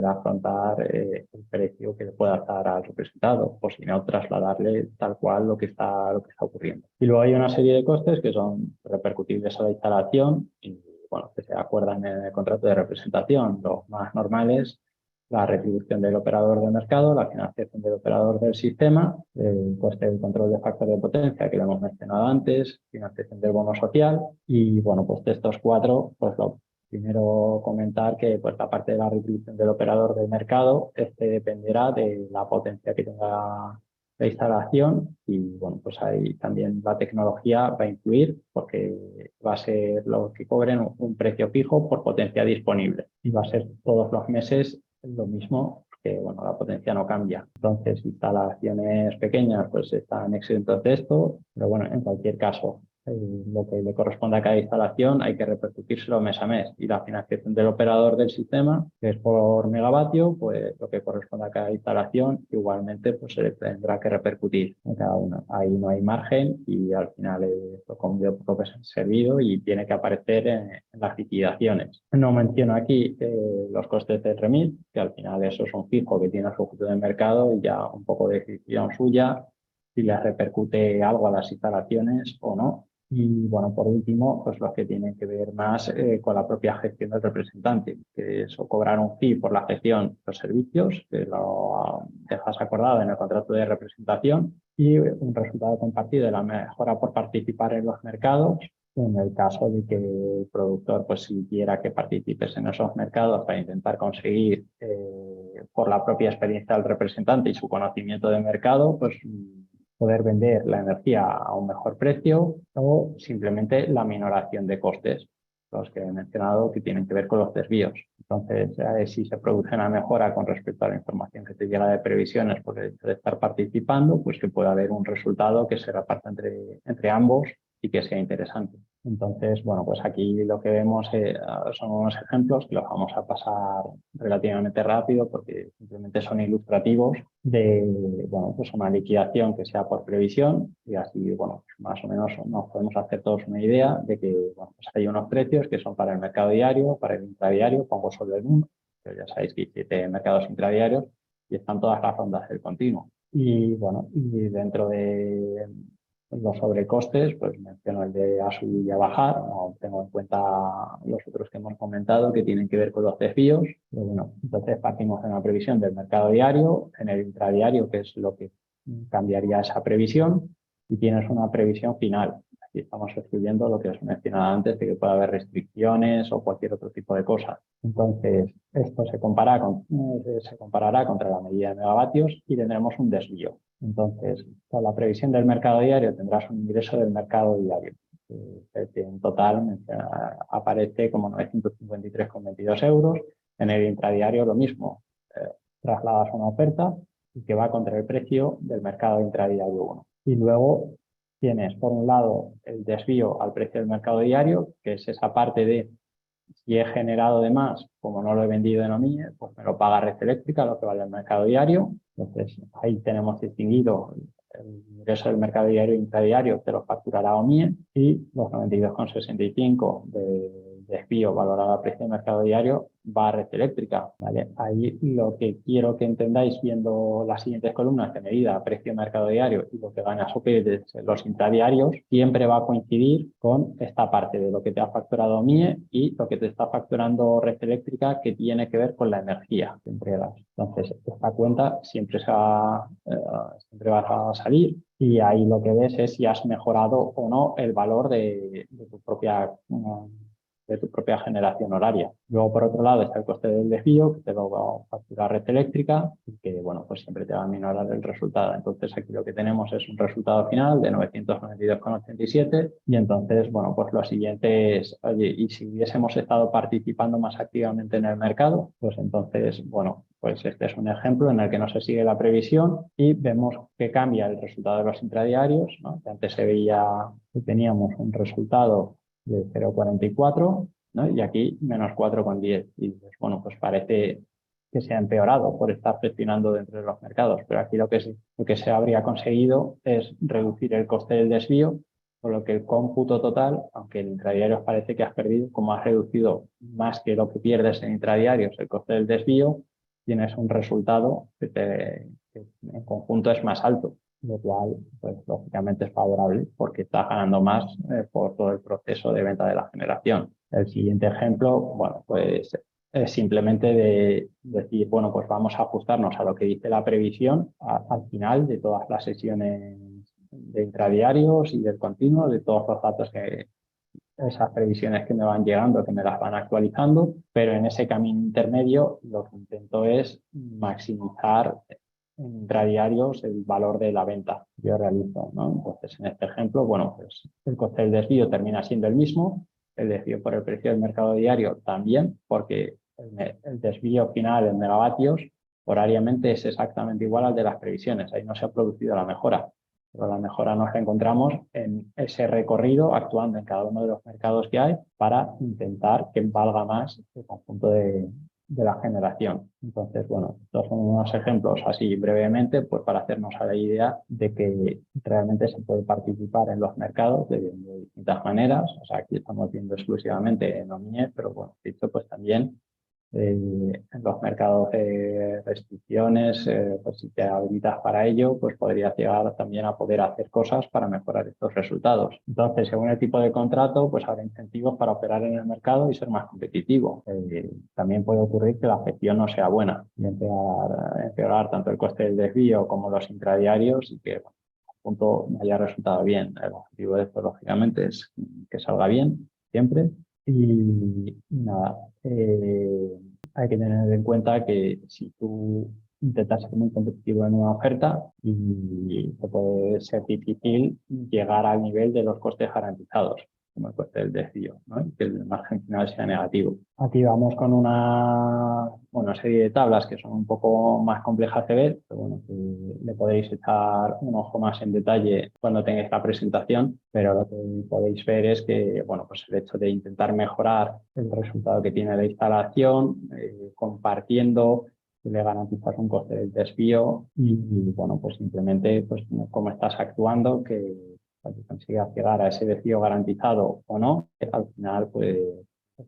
[SPEAKER 2] afrontar el precio que le pueda dar al representado, o si no, trasladarle tal cual lo que está ocurriendo. Y luego hay una serie de costes que son repercutibles a la instalación y bueno, que se acuerdan en el contrato de representación. Los más normales, la retribución del operador de mercado, la financiación del operador del sistema, el coste del control de factor de potencia que lo hemos mencionado antes, financiación del bono social y bueno, pues de estos cuatro, pues lo primero comentar que pues la parte de la retribución del operador del mercado dependerá de la potencia que tenga la instalación y bueno, pues ahí también la tecnología va a influir porque va a ser lo que cobren un precio fijo por potencia disponible y va a ser todos los meses lo mismo que bueno, la potencia no cambia. Entonces, instalaciones pequeñas pues están exentos de esto, pero bueno, en cualquier caso, lo que le corresponde a cada instalación hay que repercutírselo mes a mes, y la financiación del operador del sistema, que es por megavatio, pues lo que corresponde a cada instalación igualmente pues se le tendrá que repercutir a cada una. Ahí no hay margen y al final es lo comido por lo que se ha servido y tiene que aparecer en las liquidaciones. No menciono aquí los costes del remit, que al final eso es un fijo que tiene su objeto de mercado y ya un poco de decisión suya si les repercute algo a las instalaciones o no. Y bueno, por último, pues los que tienen que ver más con la propia gestión del representante, que es o cobrar un fee por la gestión de los servicios, que lo dejas acordado en el contrato de representación, y un resultado compartido de la mejora por participar en los mercados, en el caso de que el productor pues si quiera que participes en esos mercados para intentar conseguir por la propia experiencia del representante y su conocimiento de mercado, pues poder vender la energía a un mejor precio, o simplemente la minoración de costes, los que he mencionado que tienen que ver con los desvíos. Entonces, si se produce una mejora con respecto a la información que te llega de previsiones por el hecho de estar participando, pues que pueda haber un resultado que se reparta entre ambos y que sea interesante. Entonces, bueno, pues aquí lo que vemos son unos ejemplos que los vamos a pasar relativamente rápido porque simplemente son ilustrativos de, bueno, pues una liquidación que sea por previsión, y así, bueno, pues más o menos nos podemos hacer todos una idea de que, bueno, pues hay unos precios que son para el mercado diario, para el intradiario, pongo solo el uno, pero ya sabéis que hay 7 mercados intradiarios y están todas las rondas del continuo. Y bueno, y dentro de los sobrecostes, pues menciono el de a subir y a bajar, no tengo en cuenta los otros que hemos comentado que tienen que ver con los desvíos, pero bueno, entonces partimos de una previsión del mercado diario, en el intradiario, que es lo que cambiaría esa previsión, y tienes una previsión final. Aquí estamos escribiendo lo que os mencionaba antes, de que pueda haber restricciones o cualquier otro tipo de cosa. Entonces, esto se comparará contra la medida de megavatios y tendremos un desvío. Entonces, con la previsión del mercado diario tendrás un ingreso del mercado diario, que en total aparece como 953,22 euros. En el intradiario lo mismo, trasladas una oferta y que va contra el precio del mercado intradiario 1. Y luego tienes, por un lado, el desvío al precio del mercado diario, que es esa parte de si he generado de más, como no lo he vendido en OMIE, pues me lo paga Red Eléctrica, lo que vale el mercado diario. Entonces, ahí tenemos distinguido el ingreso del mercado diario e intradiario, que lo facturará OMIE, y los 92,65 de desvío valorado a precio de mercado diario va a Red Eléctrica. ¿Vale? Ahí lo que quiero que entendáis viendo las siguientes columnas de medida a precio de mercado diario y lo que gana SOPE de los intradiarios, siempre va a coincidir con esta parte de lo que te ha facturado OMIE y lo que te está facturando Red Eléctrica, que tiene que ver con la energía que entregas. Entonces, esta cuenta siempre va a salir, y ahí lo que ves es si has mejorado o no el valor de tu propia generación horaria. Luego, por otro lado, está el coste del desvío, que te lo va a facturar Red Eléctrica y que, bueno, pues siempre te va a minorar el resultado. Entonces, aquí lo que tenemos es un resultado final de 992,87, y entonces, bueno, pues lo siguiente es, oye, y si hubiésemos estado participando más activamente en el mercado, pues entonces, bueno, pues este es un ejemplo en el que no se sigue la previsión y vemos que cambia el resultado de los intradiarios, ¿no? Que antes se veía que teníamos un resultado de 0,44, ¿no? Y aquí menos 4,10. Y dices, bueno, pues parece que se ha empeorado por estar gestionando dentro de los mercados, pero aquí lo que se habría conseguido es reducir el coste del desvío, por lo que el cómputo total, aunque en intradiarios parece que has perdido, como has reducido más que lo que pierdes en intradiarios el coste del desvío, tienes un resultado que en conjunto es más alto, lo cual, pues, lógicamente es favorable porque estás ganando más por todo el proceso de venta de la generación. El siguiente ejemplo, bueno, pues es simplemente de decir, bueno, pues vamos a ajustarnos a lo que dice la previsión al final de todas las sesiones de intradiarios y del continuo, de todos los datos esas previsiones que me van llegando, que me las van actualizando, pero en ese camino intermedio lo que intento es maximizar en intradiarios el valor de la venta que yo realizo, ¿no? Entonces, en este ejemplo, bueno, pues el coste del desvío termina siendo el mismo, el desvío por el precio del mercado diario también, porque el desvío final en megavatios horariamente es exactamente igual al de las previsiones. Ahí no se ha producido la mejora. Pero la mejora nos la encontramos en ese recorrido actuando en cada uno de los mercados que hay para intentar que valga más el conjunto de la generación. Entonces, bueno, estos son unos ejemplos así brevemente, pues para hacernos a la idea de que realmente se puede participar en los mercados de distintas maneras. O sea, aquí estamos viendo exclusivamente en OMIE, pero bueno, dicho pues también en los mercados de restricciones, pues si te habilitas para ello, pues podrías llegar también a poder hacer cosas para mejorar estos resultados. Entonces, según el tipo de contrato, pues habrá incentivos para operar en el mercado y ser más competitivo. También puede ocurrir que la gestión no sea buena y empeorar tanto el coste del desvío como los intradiarios y que al punto no haya resultado bien. El objetivo de esto, lógicamente, es que salga bien siempre. Y nada, hay que tener en cuenta que si tú intentas ser muy competitivo en una oferta y te puede ser difícil llegar al nivel de los costes garantizados, como el coste del desvío, ¿no? Y que el margen final sea negativo. Aquí vamos con una serie de tablas que son un poco más complejas de ver, pero bueno, que le podéis echar un ojo más en detalle cuando tengáis la presentación, pero lo que podéis ver es que, bueno, pues el hecho de intentar mejorar el resultado que tiene la instalación, compartiendo, le garantizas un coste del desvío y, bueno, pues simplemente pues cómo estás actuando, que consigas llegar a ese desvío garantizado o no, que al final pues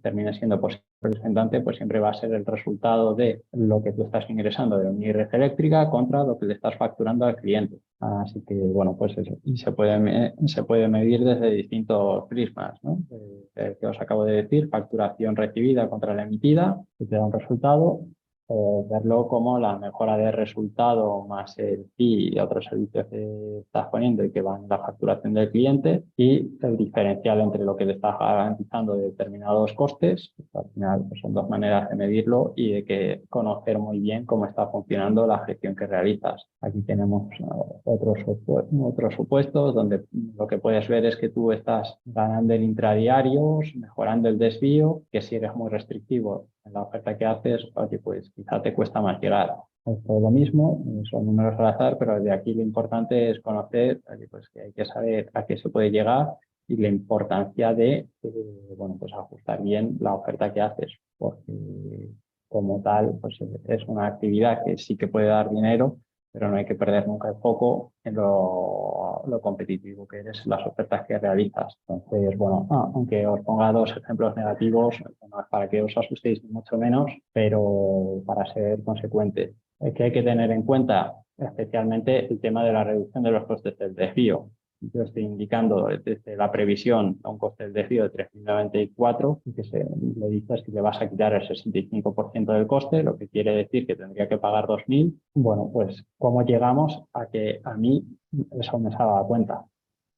[SPEAKER 2] termine siendo posible. El representante pues siempre va a ser el resultado de lo que tú estás ingresando de una red eléctrica contra lo que le estás facturando al cliente. Así que, bueno, pues eso. Y se puede medir desde distintos prismas, ¿no? Que os acabo de decir, facturación recibida contra la emitida, que te da un resultado, verlo como la mejora de resultado más el fee y otros servicios que estás poniendo y que van en la facturación del cliente y el diferencial entre lo que le estás garantizando de determinados costes. Al final pues son dos maneras de medirlo y de que conocer muy bien cómo está funcionando la gestión que realizas. Aquí tenemos otros supuestos donde lo que puedes ver es que tú estás ganando en intradiarios, mejorando el desvío, que si eres muy restrictivo en la oferta que haces, oye, pues quizá te cuesta más llegar. Es todo lo mismo, son números al azar, pero de aquí lo importante es conocer, oye, pues que hay que saber a qué se puede llegar y la importancia de bueno, pues ajustar bien la oferta que haces, porque como tal, pues es una actividad que sí que puede dar dinero, pero no hay que perder nunca el foco en lo competitivo que eres en las ofertas que realizas. Entonces, bueno, aunque os ponga dos ejemplos negativos, no es para que os asustéis ni mucho menos, pero para ser consecuentes. Es que hay que tener en cuenta especialmente el tema de la reducción de los costes del desvío. Yo estoy indicando desde la previsión a un coste del desvío de 3.094 y que le dices que le vas a quitar el 65% del coste, lo que quiere decir que tendría que pagar 2.000. Bueno, pues ¿cómo llegamos a que a mí eso me salga a cuenta?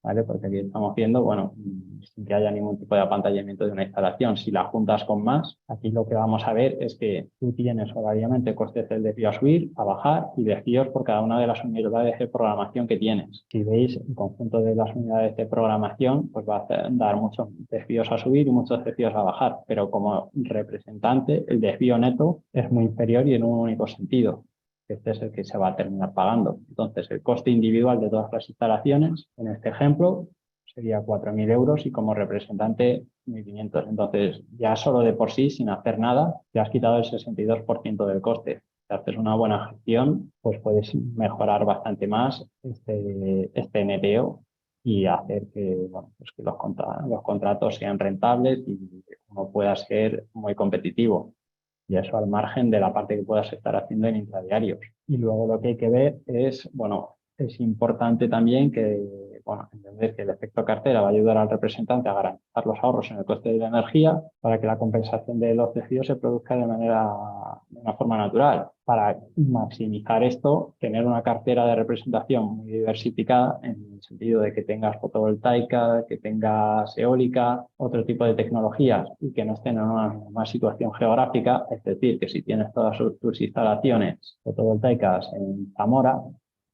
[SPEAKER 2] ¿Vale? Porque aquí estamos viendo, bueno, sin que haya ningún tipo de apantallamiento de una instalación, si la juntas con más, aquí lo que vamos a ver es que tú tienes horariamente costes del desvío a subir, a bajar y desvíos por cada una de las unidades de programación que tienes. Si veis, el conjunto de las unidades de programación, pues va a dar muchos desvíos a subir y muchos desvíos a bajar, pero como representante, el desvío neto es muy inferior y en un único sentido. Este es el que se va a terminar pagando. Entonces, el coste individual de todas las instalaciones, en este ejemplo, sería 4.000 euros y como representante 1.500. Entonces, ya solo de por sí, sin hacer nada, te has quitado el 62% del coste. Si haces una buena gestión, pues puedes mejorar bastante más este neteo y hacer que, bueno, pues que los contratos sean rentables y uno pueda ser muy competitivo. Y eso al margen de la parte que puedas estar haciendo en intradiarios. Y luego lo que hay que ver es, bueno, es importante también que, bueno, entender que el efecto cartera va a ayudar al representante a garantizar los ahorros en el coste de la energía para que la compensación de los desvíos se produzca de una forma natural. Para maximizar esto, tener una cartera de representación muy diversificada en el sentido de que tengas fotovoltaica, que tengas eólica, otro tipo de tecnologías y que no estén en una situación geográfica, es decir, que si tienes todas tus instalaciones fotovoltaicas en Zamora,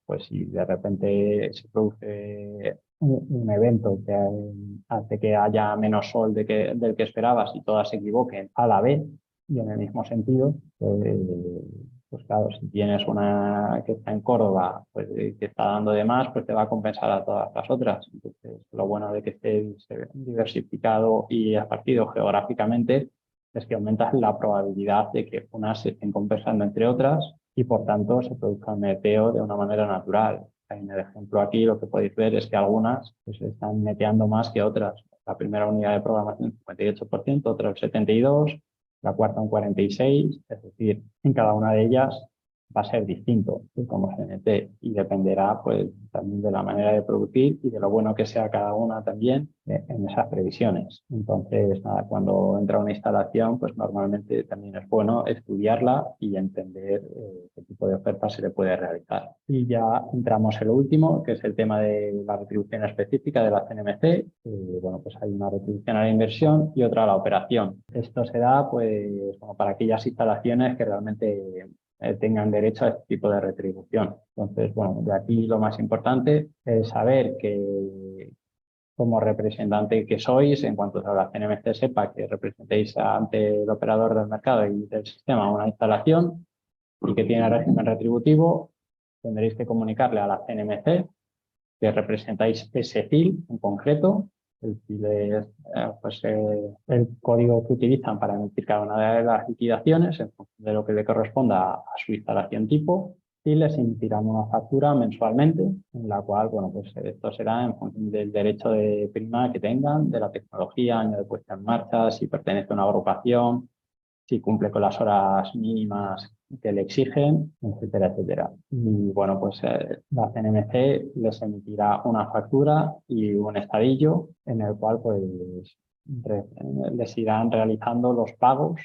[SPEAKER 2] pues si de repente se produce un evento que hace que haya menos sol del que esperabas y todas se equivoquen a la vez y en el mismo sentido, pues Pues claro, si tienes una que está en Córdoba, pues que está dando de más, pues te va a compensar a todas las otras. Entonces, lo bueno de que esté diversificado y repartido geográficamente es que aumentas la probabilidad de que unas se estén compensando entre otras y por tanto se produzca un neteo de una manera natural. En el ejemplo aquí lo que podéis ver es que algunas pues, están neteando más que otras. La primera unidad de programación un 58%, otra el 72%, la cuarta un 46%, es decir, en cada una de ellas va a ser distinto como CNT y dependerá pues también de la manera de producir y de lo bueno que sea cada una también en esas previsiones. Entonces, nada, cuando entra una instalación, pues normalmente también es bueno estudiarla y entender qué tipo de oferta se le puede realizar. Y ya entramos en lo último, que es el tema de la retribución específica de la CNMC. Bueno, pues hay una retribución a la inversión y otra a la operación. Esto se da pues como para aquellas instalaciones que realmente tengan derecho a este tipo de retribución. Entonces, bueno, de aquí lo más importante es saber que como representante que sois, en cuanto a la CNMC sepa que representéis ante el operador del mercado y del sistema una instalación y que tiene régimen retributivo, tendréis que comunicarle a la CNMC que representáis ese FIL en concreto. El FIL es pues, el código que utilizan para emitir cada una de las liquidaciones en función de lo que le corresponda a su instalación tipo y les emitirán una factura mensualmente en la cual, bueno, pues esto será en función del derecho de prima que tengan, de la tecnología, año de puesta en marcha, si pertenece a una agrupación, si cumple con las horas mínimas que le exigen, etcétera, etcétera. Y bueno, pues la CNMC les emitirá una factura y un estadillo en el cual pues les irán realizando los pagos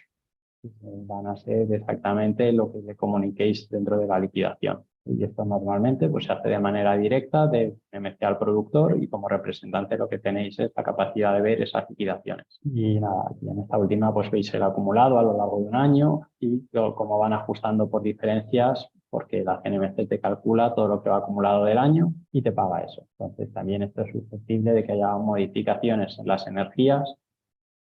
[SPEAKER 2] que van a ser exactamente lo que le comuniquéis dentro de la liquidación. Y esto normalmente pues, se hace de manera directa de CNMC al productor y como representante lo que tenéis es la capacidad de ver esas liquidaciones. Y nada, aquí en esta última pues veis el acumulado a lo largo de un año y cómo van ajustando por diferencias porque la CNMC te calcula todo lo que va acumulado del año y te paga eso. Entonces también esto es susceptible de que haya modificaciones en las energías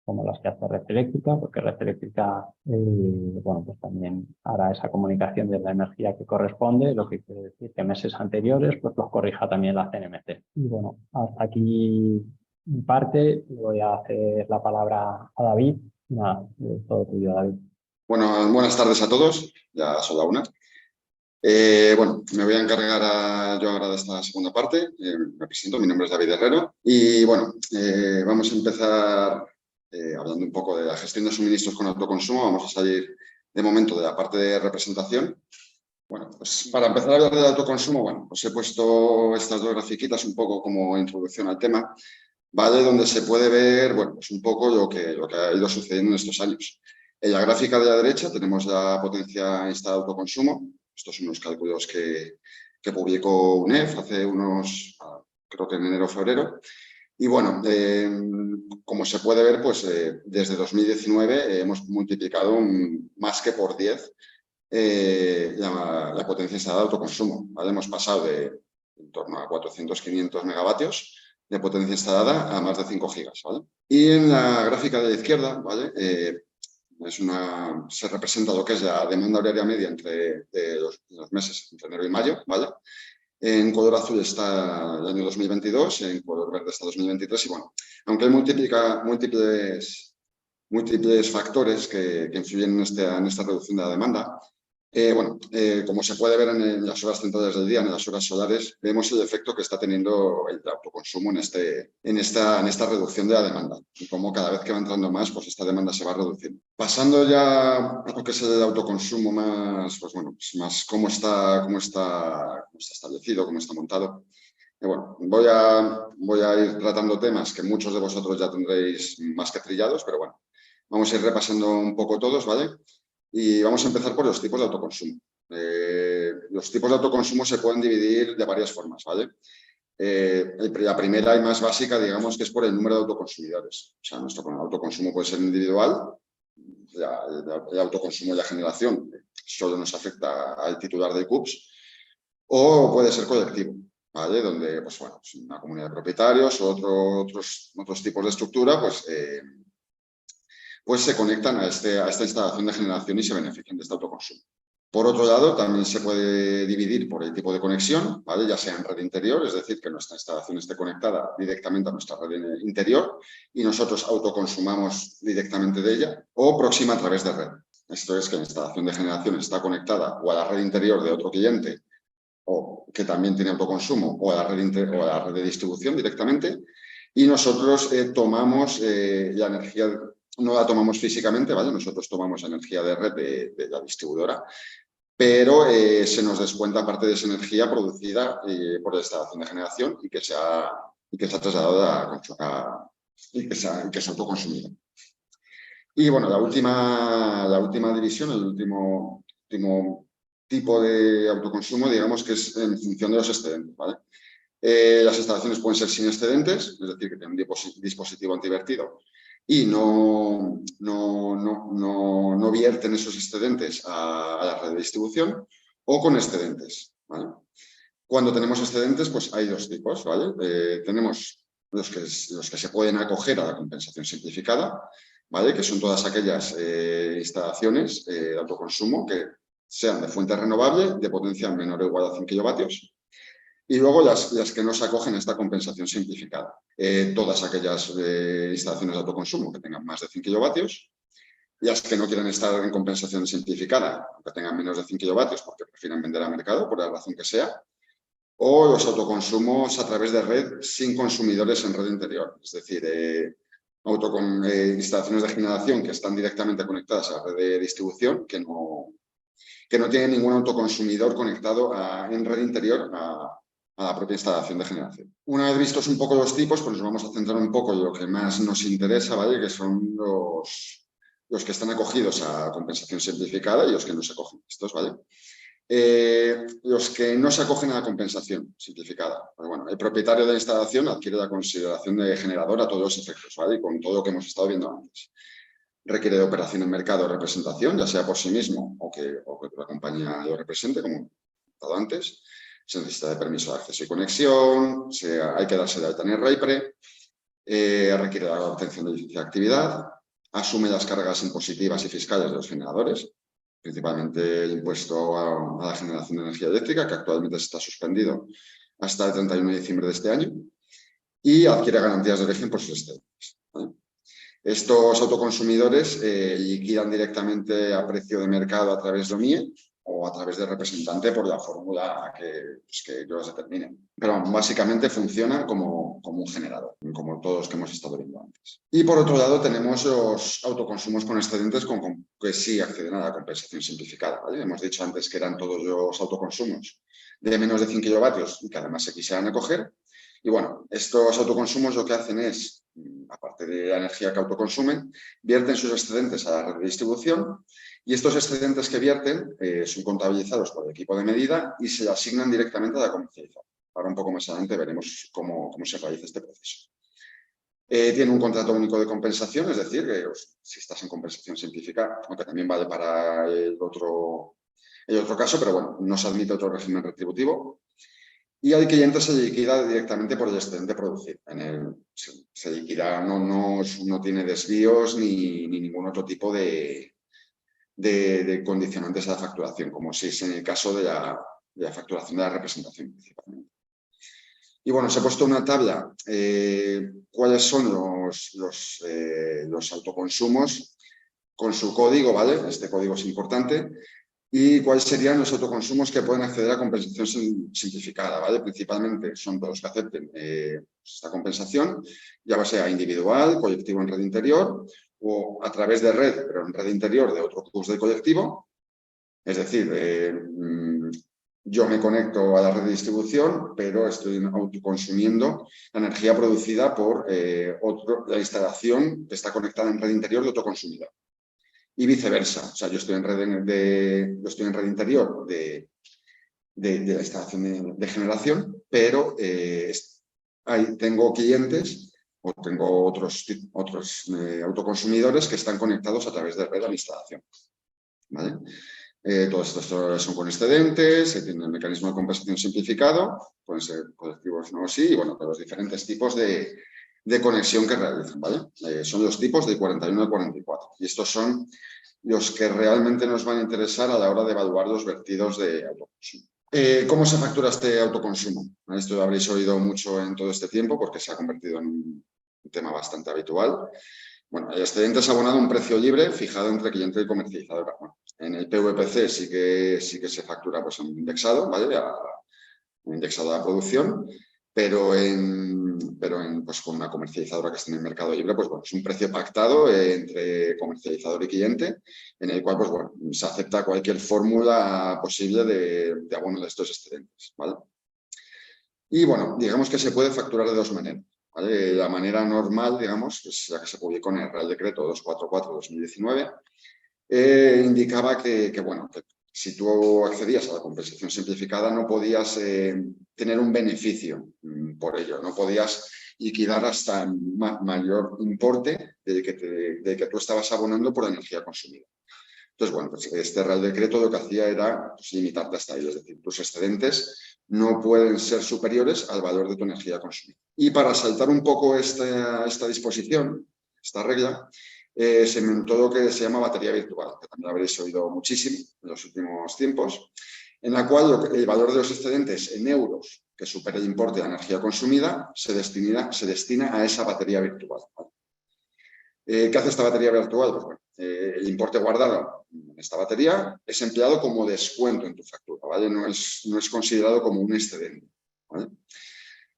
[SPEAKER 2] como las que hace Red Eléctrica, porque Red Eléctrica bueno, pues también hará esa comunicación de la energía que corresponde, lo que quiere decir que meses anteriores pues los corrija también la CNMC. Y bueno, hasta aquí mi parte, voy a hacer la palabra a David. Nada, todo tuyo, David.
[SPEAKER 3] Bueno, buenas tardes a todos, ya son la una. Bueno, me voy a encargar yo ahora de esta segunda parte. Me presento, mi nombre es David Herrero y bueno, vamos a empezar hablando un poco de la gestión de suministros con autoconsumo. Vamos a salir de momento de la parte de representación. Bueno, pues para empezar a hablar del autoconsumo, bueno, pues he puesto estas dos grafiquitas un poco como introducción al tema, ¿vale? Donde se puede ver, bueno, pues un poco lo que ha ido sucediendo en estos años. En la gráfica de la derecha tenemos la potencia instalada de autoconsumo. Estos son unos cálculos que publicó UNEF hace unos, creo que en enero o febrero. Y bueno, como se puede ver, pues desde 2019 hemos multiplicado más que por 10 la potencia instalada de autoconsumo, ¿vale? Hemos pasado de en torno a 400-500 megavatios de potencia instalada a más de 5 gigas, ¿vale? Y en la gráfica de la izquierda, ¿vale? Se representa lo que es la demanda horaria media entre los meses entre enero y mayo, ¿vale? En color azul está el año 2022, en color verde está 2023 y bueno, aunque hay múltiples factores que influyen en esta reducción de la demanda, como se puede ver en las horas centrales del día, en las horas solares, vemos el efecto que está teniendo el autoconsumo en esta reducción de la demanda. Y como cada vez que va entrando más, pues esta demanda se va reduciendo. Pasando ya a lo que es el autoconsumo más, pues bueno, pues más cómo está establecido, cómo está montado. Bueno, voy a ir tratando temas que muchos de vosotros ya tendréis más que trillados, pero bueno, vamos a ir repasando un poco todos, ¿vale? Y vamos a empezar por los tipos de autoconsumo. Los tipos de autoconsumo se pueden dividir de varias formas, ¿vale? La primera y más básica, digamos, que es por el número de autoconsumidores. O sea, nuestro autoconsumo puede ser individual, el autoconsumo de la generación solo nos afecta al titular del CUPS, o puede ser colectivo, ¿vale? Donde, pues bueno, una comunidad de propietarios o otros tipos de estructura, pues se conectan a esta instalación de generación y se benefician de este autoconsumo. Por otro lado, también se puede dividir por el tipo de conexión, ¿vale? Ya sea en red interior, es decir, que nuestra instalación esté conectada directamente a nuestra red interior y nosotros autoconsumamos directamente de ella, o próxima a través de red. Esto es que la instalación de generación está conectada o a la red interior de otro cliente, o que también tiene autoconsumo, o a la red de distribución directamente, y nosotros tomamos la energía, no la tomamos físicamente, ¿vale? Nosotros tomamos energía de red de la distribuidora, pero se nos descuenta parte de esa energía producida por la instalación de generación y que se ha trasladado y que se ha autoconsumido. Y bueno, la última división, el último tipo de autoconsumo, digamos que es en función de los excedentes, ¿vale? Las instalaciones pueden ser sin excedentes, es decir, que tienen un dispositivo antivertido y no vierten esos excedentes a la red de distribución, o con excedentes, ¿vale? Cuando tenemos excedentes, pues hay dos tipos, ¿vale? Tenemos los que se pueden acoger a la compensación simplificada, ¿vale? Que son todas aquellas instalaciones de autoconsumo que sean de fuente renovable, de potencia menor o igual a 100 kilovatios. Y luego las que no se acogen a esta compensación simplificada. Todas aquellas instalaciones de autoconsumo que tengan más de 100 kilovatios, las que no quieren estar en compensación simplificada, que tengan menos de 100 kilovatios porque prefieren vender al mercado por la razón que sea, o los autoconsumos a través de red sin consumidores en red interior. Es decir, instalaciones de generación que están directamente conectadas a la red de distribución, que no tienen ningún autoconsumidor conectado en red interior a la propia instalación de generación. Una vez vistos un poco los tipos, pues nos vamos a centrar un poco en lo que más nos interesa, ¿vale? Que son los que están acogidos a compensación simplificada y los que no se acogen. Estos, ¿vale? Los que no se acogen a la compensación simplificada. Pues bueno, el propietario de la instalación adquiere la consideración de generador a todos los efectos, ¿vale? Y con todo lo que hemos estado viendo antes. Requiere de operación en mercado o representación, ya sea por sí mismo o que la compañía lo represente, como he comentado antes. Se necesita de permiso de acceso y conexión, hay que darse de alta en el REIPRE, requiere de la obtención de licencia de actividad, asume las cargas impositivas y fiscales de los generadores, principalmente el impuesto a la generación de energía eléctrica, que actualmente está suspendido hasta el 31 de diciembre de este año, y adquiere garantías de origen por sus excedentes, ¿vale? Estos autoconsumidores liquidan directamente a precio de mercado a través de OMIE o a través del representante por la fórmula que ellos determinen. Pero básicamente funciona como un generador, como todos los que hemos estado viendo antes. Y por otro lado tenemos los autoconsumos con excedentes que sí acceden a la compensación simplificada, ¿vale? Hemos dicho antes que eran todos los autoconsumos de menos de 100 kilovatios y que además se quisieran acoger. Y bueno, estos autoconsumos lo que hacen es, aparte de la energía que autoconsumen, vierten sus excedentes a la red de distribución, y estos excedentes que vierten son contabilizados por el equipo de medida y se asignan directamente a la comercialización. Ahora un poco más adelante veremos cómo se realiza este proceso. Tiene un contrato único de compensación, es decir, que si estás en compensación simplificada, aunque también vale para el otro caso, pero bueno, no se admite otro régimen retributivo. Y al cliente se liquida directamente por el excedente producido. Se liquida, no tiene desvíos ni ningún otro tipo de condicionantes a la facturación, como si es en el caso de la facturación de la representación principalmente. Y bueno, os he puesto una tabla, cuáles son los autoconsumos con su código, ¿vale? Este código es importante. Y cuáles serían los autoconsumos que pueden acceder a compensación simplificada, ¿vale? Principalmente son todos los que acepten esta compensación, ya sea individual, colectivo en red interior, o a través de red, pero en red interior de otro curso de colectivo. Es decir, yo me conecto a la red de distribución, pero estoy autoconsumiendo la energía producida por la instalación que está conectada en red interior de otro consumidor. Y viceversa, o sea, yo estoy en red interior de la instalación de generación, pero tengo clientes o tengo otros autoconsumidores que están conectados a través de red a mi instalación, ¿vale? Todos estos son con excedentes, tienen el mecanismo de compensación simplificado, pueden ser colectivos no sí, y bueno, los diferentes tipos de conexión que realizan, ¿vale? Son los tipos de 41 al 44. Y estos son los que realmente nos van a interesar a la hora de evaluar los vertidos de autoconsumo. ¿Cómo se factura este autoconsumo? Esto lo habréis oído mucho en todo este tiempo porque se ha convertido en un tema bastante habitual. Bueno, el excedente es abonado a un precio libre fijado entre cliente y comercializadora. Bueno, en el PVPC sí que se factura pues, un indexado, ¿vale? Un indexado a la producción, pero pues, con una comercializadora que esté en el mercado libre, pues bueno, es un precio pactado entre comercializador y cliente, en el cual pues, bueno, se acepta cualquier fórmula posible de abono de estos excedentes, ¿vale? Y bueno, digamos que se puede facturar de dos maneras, ¿vale? La manera normal, digamos, es la que se publicó en el Real Decreto 244/2019, indicaba que si tú accedías a la compensación simplificada no podías tener un beneficio por ello, no podías liquidar hasta mayor importe del que tú estabas abonando por la energía consumida. Entonces, bueno, pues este Real Decreto lo que hacía era pues, limitarte hasta ahí, es decir, tus excedentes no pueden ser superiores al valor de tu energía consumida. Y para saltar un poco esta disposición, esta regla, se inventó lo que se llama batería virtual, que también habréis oído muchísimo en los últimos tiempos, en la cual el valor de los excedentes en euros que supere el importe de la energía consumida se destina a esa batería virtual. ¿Qué hace esta batería virtual? Pues bueno, el importe guardado en esta batería es empleado como descuento en tu factura, ¿vale? No es considerado como un excedente, ¿vale?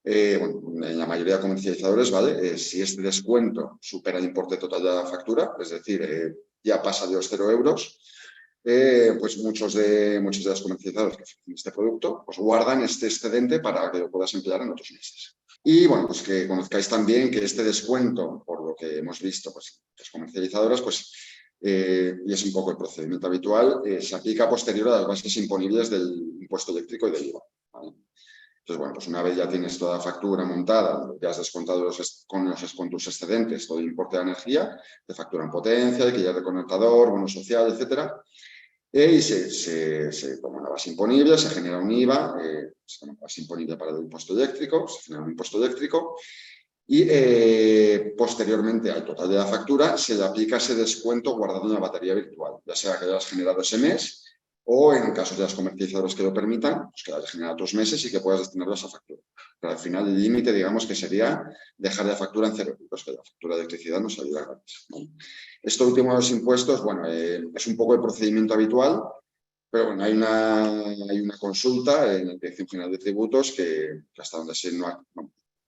[SPEAKER 3] Bueno, en la mayoría de comercializadores, ¿vale? Si este descuento supera el importe total de la factura, es decir, ya pasa de los 0 euros, pues muchos de los comercializadores que ofrecen este producto pues guardan este excedente para que lo puedas emplear en otros meses. Y bueno, pues que conozcáis también que este descuento, por lo que hemos visto, pues las comercializadoras, pues, y es un poco el procedimiento habitual, se aplica posterior a las bases imponibles del impuesto eléctrico y del IVA, ¿vale? Entonces, bueno, pues una vez ya tienes toda la factura montada, ya has descontado con tus excedentes todo el importe de energía, te facturan potencia, alquiler de conectador, bono social, etcétera. Y se toma una base imponible, se genera un IVA, se toma una base imponible para el impuesto eléctrico, se genera un impuesto eléctrico y posteriormente al total de la factura se le aplica ese descuento guardado en la batería virtual, ya sea que hayas generado ese mes o en casos de las comercializadoras que lo permitan, pues que la hayas generado otros meses y que puedas destinarlo a esa factura. Pero al final el límite, digamos, que sería dejar la factura en 0 euros, que la factura de electricidad no saliera gratis, ¿no? Esto último de los impuestos, bueno, es un poco el procedimiento habitual, pero bueno, hay una consulta en la Dirección General de Tributos que hasta donde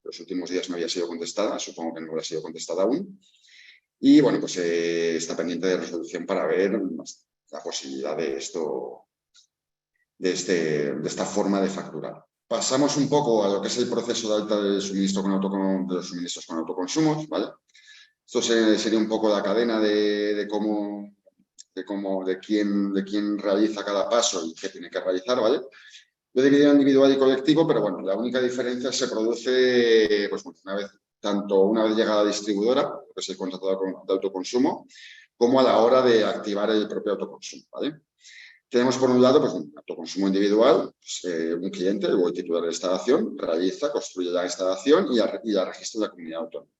[SPEAKER 3] los últimos días no había sido contestada, supongo que no habrá sido contestada aún, y bueno, pues está pendiente de resolución para ver la posibilidad de esta forma de facturar. Pasamos un poco a lo que es el proceso de alta del suministro de los suministros con autoconsumo, ¿vale? Esto sería un poco la cadena de quién realiza cada paso y qué tiene que realizar, ¿vale? Yo diría individual y colectivo, pero bueno, la única diferencia se produce pues, una vez llegada a la distribuidora, que es el contrato de autoconsumo, como a la hora de activar el propio autoconsumo, ¿vale? Tenemos por un lado pues, un autoconsumo individual, pues, un cliente, luego el titular de la instalación, construye la instalación y la registra en la comunidad autónoma.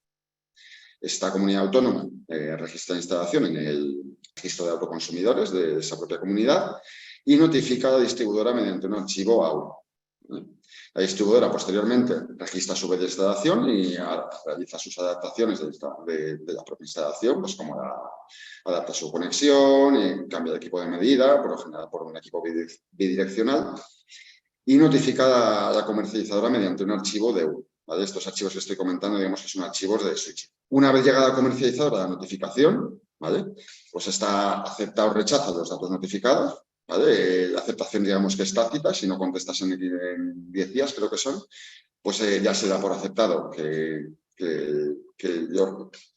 [SPEAKER 3] Esta comunidad autónoma registra la instalación en el registro de autoconsumidores de esa propia comunidad y notifica a la distribuidora mediante un archivo A1. La distribuidora posteriormente registra su vez la instalación y realiza sus adaptaciones de la propia instalación, pues como adapta su conexión, y cambia de equipo de medida, por lo general por un equipo bidireccional, y notifica a la comercializadora mediante un archivo DEU. ¿Vale? Estos archivos que estoy comentando, digamos que son archivos de switch. Una vez llegada a la comercializadora la notificación, ¿vale? Pues está acepta o rechaza los datos notificados, ¿vale? La aceptación, digamos que es tácita, si no contestas en 10 días, creo que son, pues ya se da por aceptado que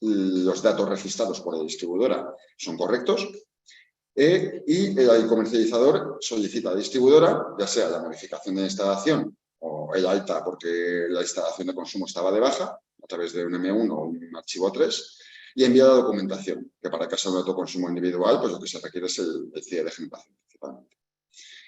[SPEAKER 3] los datos registrados por la distribuidora son correctos. Y el comercializador solicita a la distribuidora, ya sea la modificación de la instalación o el alta porque la instalación de consumo estaba de baja, a través de un M1 o un archivo 3, y envía la documentación, que para el caso de autoconsumo individual, pues lo que se requiere es el cierre de generación principalmente.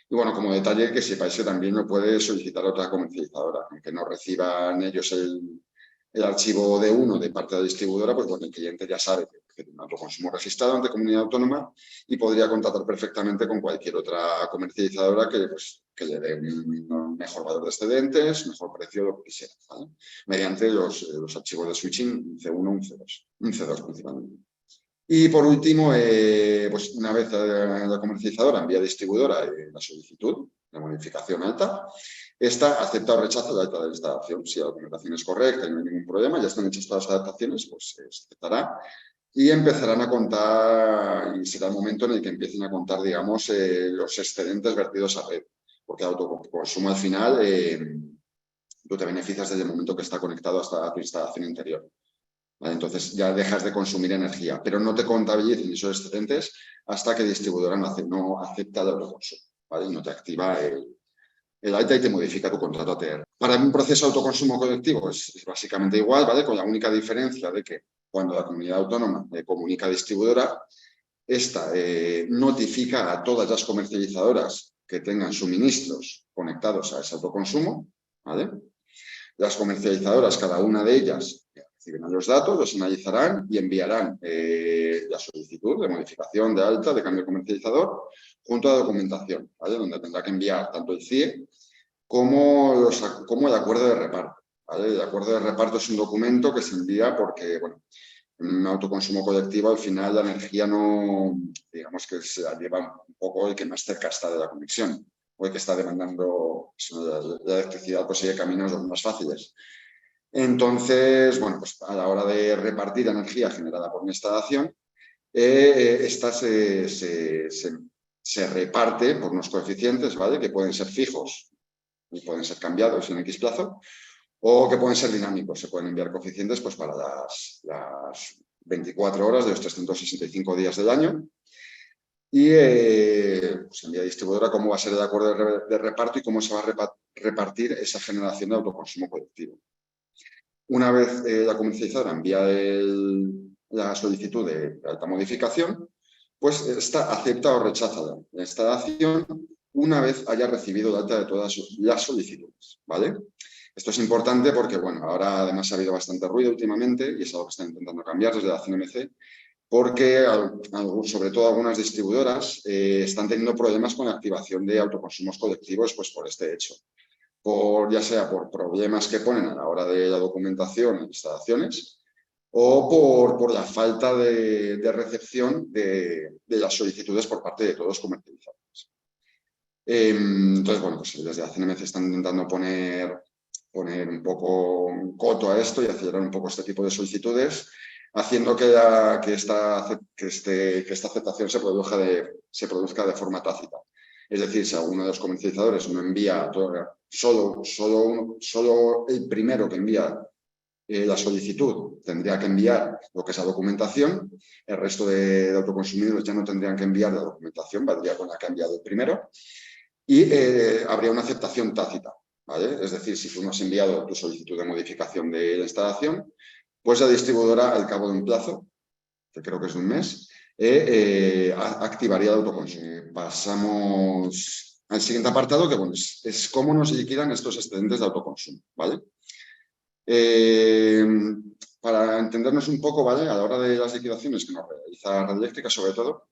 [SPEAKER 3] Y bueno, como detalle, que sepáis que también lo puede solicitar otra comercializadora, aunque no reciban ellos el archivo D1 de parte de la distribuidora, pues bueno, el cliente ya sabe que que tiene un autoconsumo registrado ante comunidad autónoma y podría contratar perfectamente con cualquier otra comercializadora que le dé un mejor valor de excedentes, mejor precio, lo que quisiera, ¿vale? Mediante los archivos de switching, un C1, un C2 principalmente. Y por último, pues una vez la comercializadora envía a distribuidora la solicitud de modificación alta, esta acepta o rechaza la alta de la instalación. Si la documentación es correcta y no hay ningún problema, ya están hechas todas las adaptaciones, pues se aceptará y empezarán a contar, y será el momento en el que empiecen a contar, digamos, los excedentes vertidos a red, porque el autoconsumo al final tú te beneficias desde el momento que está conectado hasta tu instalación interior. ¿Vale? Entonces ya dejas de consumir energía, pero no te contabilicen esos excedentes hasta que el distribuidora no acepta el autoconsumo, ¿vale? Y no te activa el alta y te modifica tu contrato ATR. Para un proceso de autoconsumo colectivo es básicamente igual, ¿vale? Con la única diferencia de que cuando la comunidad autónoma comunica a distribuidora, esta notifica a todas las comercializadoras que tengan suministros conectados a ese autoconsumo, ¿vale? Las comercializadoras, cada una de ellas, reciben los datos, los analizarán y enviarán la solicitud de modificación, de alta, de cambio de comercializador, junto a la documentación, ¿vale? Donde tendrá que enviar tanto el CIE como el acuerdo de reparto, ¿vale? El acuerdo de reparto es un documento que se envía porque, bueno, en un autoconsumo colectivo al final la energía no, digamos que se la lleva un poco el que más cerca está de la conexión o el que está demandando la electricidad, pues sigue caminos más fáciles. Entonces, bueno, pues a la hora de repartir energía generada por una instalación, esta se reparte por unos coeficientes, ¿vale? Que pueden ser fijos y pueden ser cambiados en X plazo, o que pueden ser dinámicos. Se pueden enviar coeficientes pues, para las 24 horas de los 365 días del año. Y pues envía a distribuidora cómo va a ser el acuerdo de reparto y cómo se va a repartir esa generación de autoconsumo colectivo. Una vez la comercializadora envía la solicitud de alta modificación, pues esta acepta o rechaza la instalación una vez haya recibido la alta de todas las solicitudes, ¿vale? Esto es importante porque, bueno, ahora además ha habido bastante ruido últimamente y es algo que están intentando cambiar desde la CNMC, porque sobre todo algunas distribuidoras están teniendo problemas con la activación de autoconsumos colectivos pues por este hecho. Ya sea por problemas que ponen a la hora de la documentación en instalaciones o por la falta de recepción de las solicitudes por parte de todos los comercializadores. Entonces, bueno, pues desde la CNMC están intentando poner un poco un coto a esto y acelerar un poco este tipo de solicitudes, haciendo que esta aceptación se produzca de forma tácita. Es decir, si alguno de los comercializadores no envía, solo el primero que envía la solicitud tendría que enviar lo que es la documentación, el resto de autoconsumidores ya no tendrían que enviar la documentación, valdría con la que ha enviado el primero, y habría una aceptación tácita, ¿vale? Es decir, si tú no has enviado tu solicitud de modificación de la instalación, pues la distribuidora, al cabo de un plazo, que creo que es de un mes, activaría el autoconsumo. Pasamos al siguiente apartado, que bueno, es cómo nos liquidan estos excedentes de autoconsumo, ¿vale? Para entendernos un poco, ¿vale? A la hora de las liquidaciones que nos realiza Red Eléctrica, sobre todo,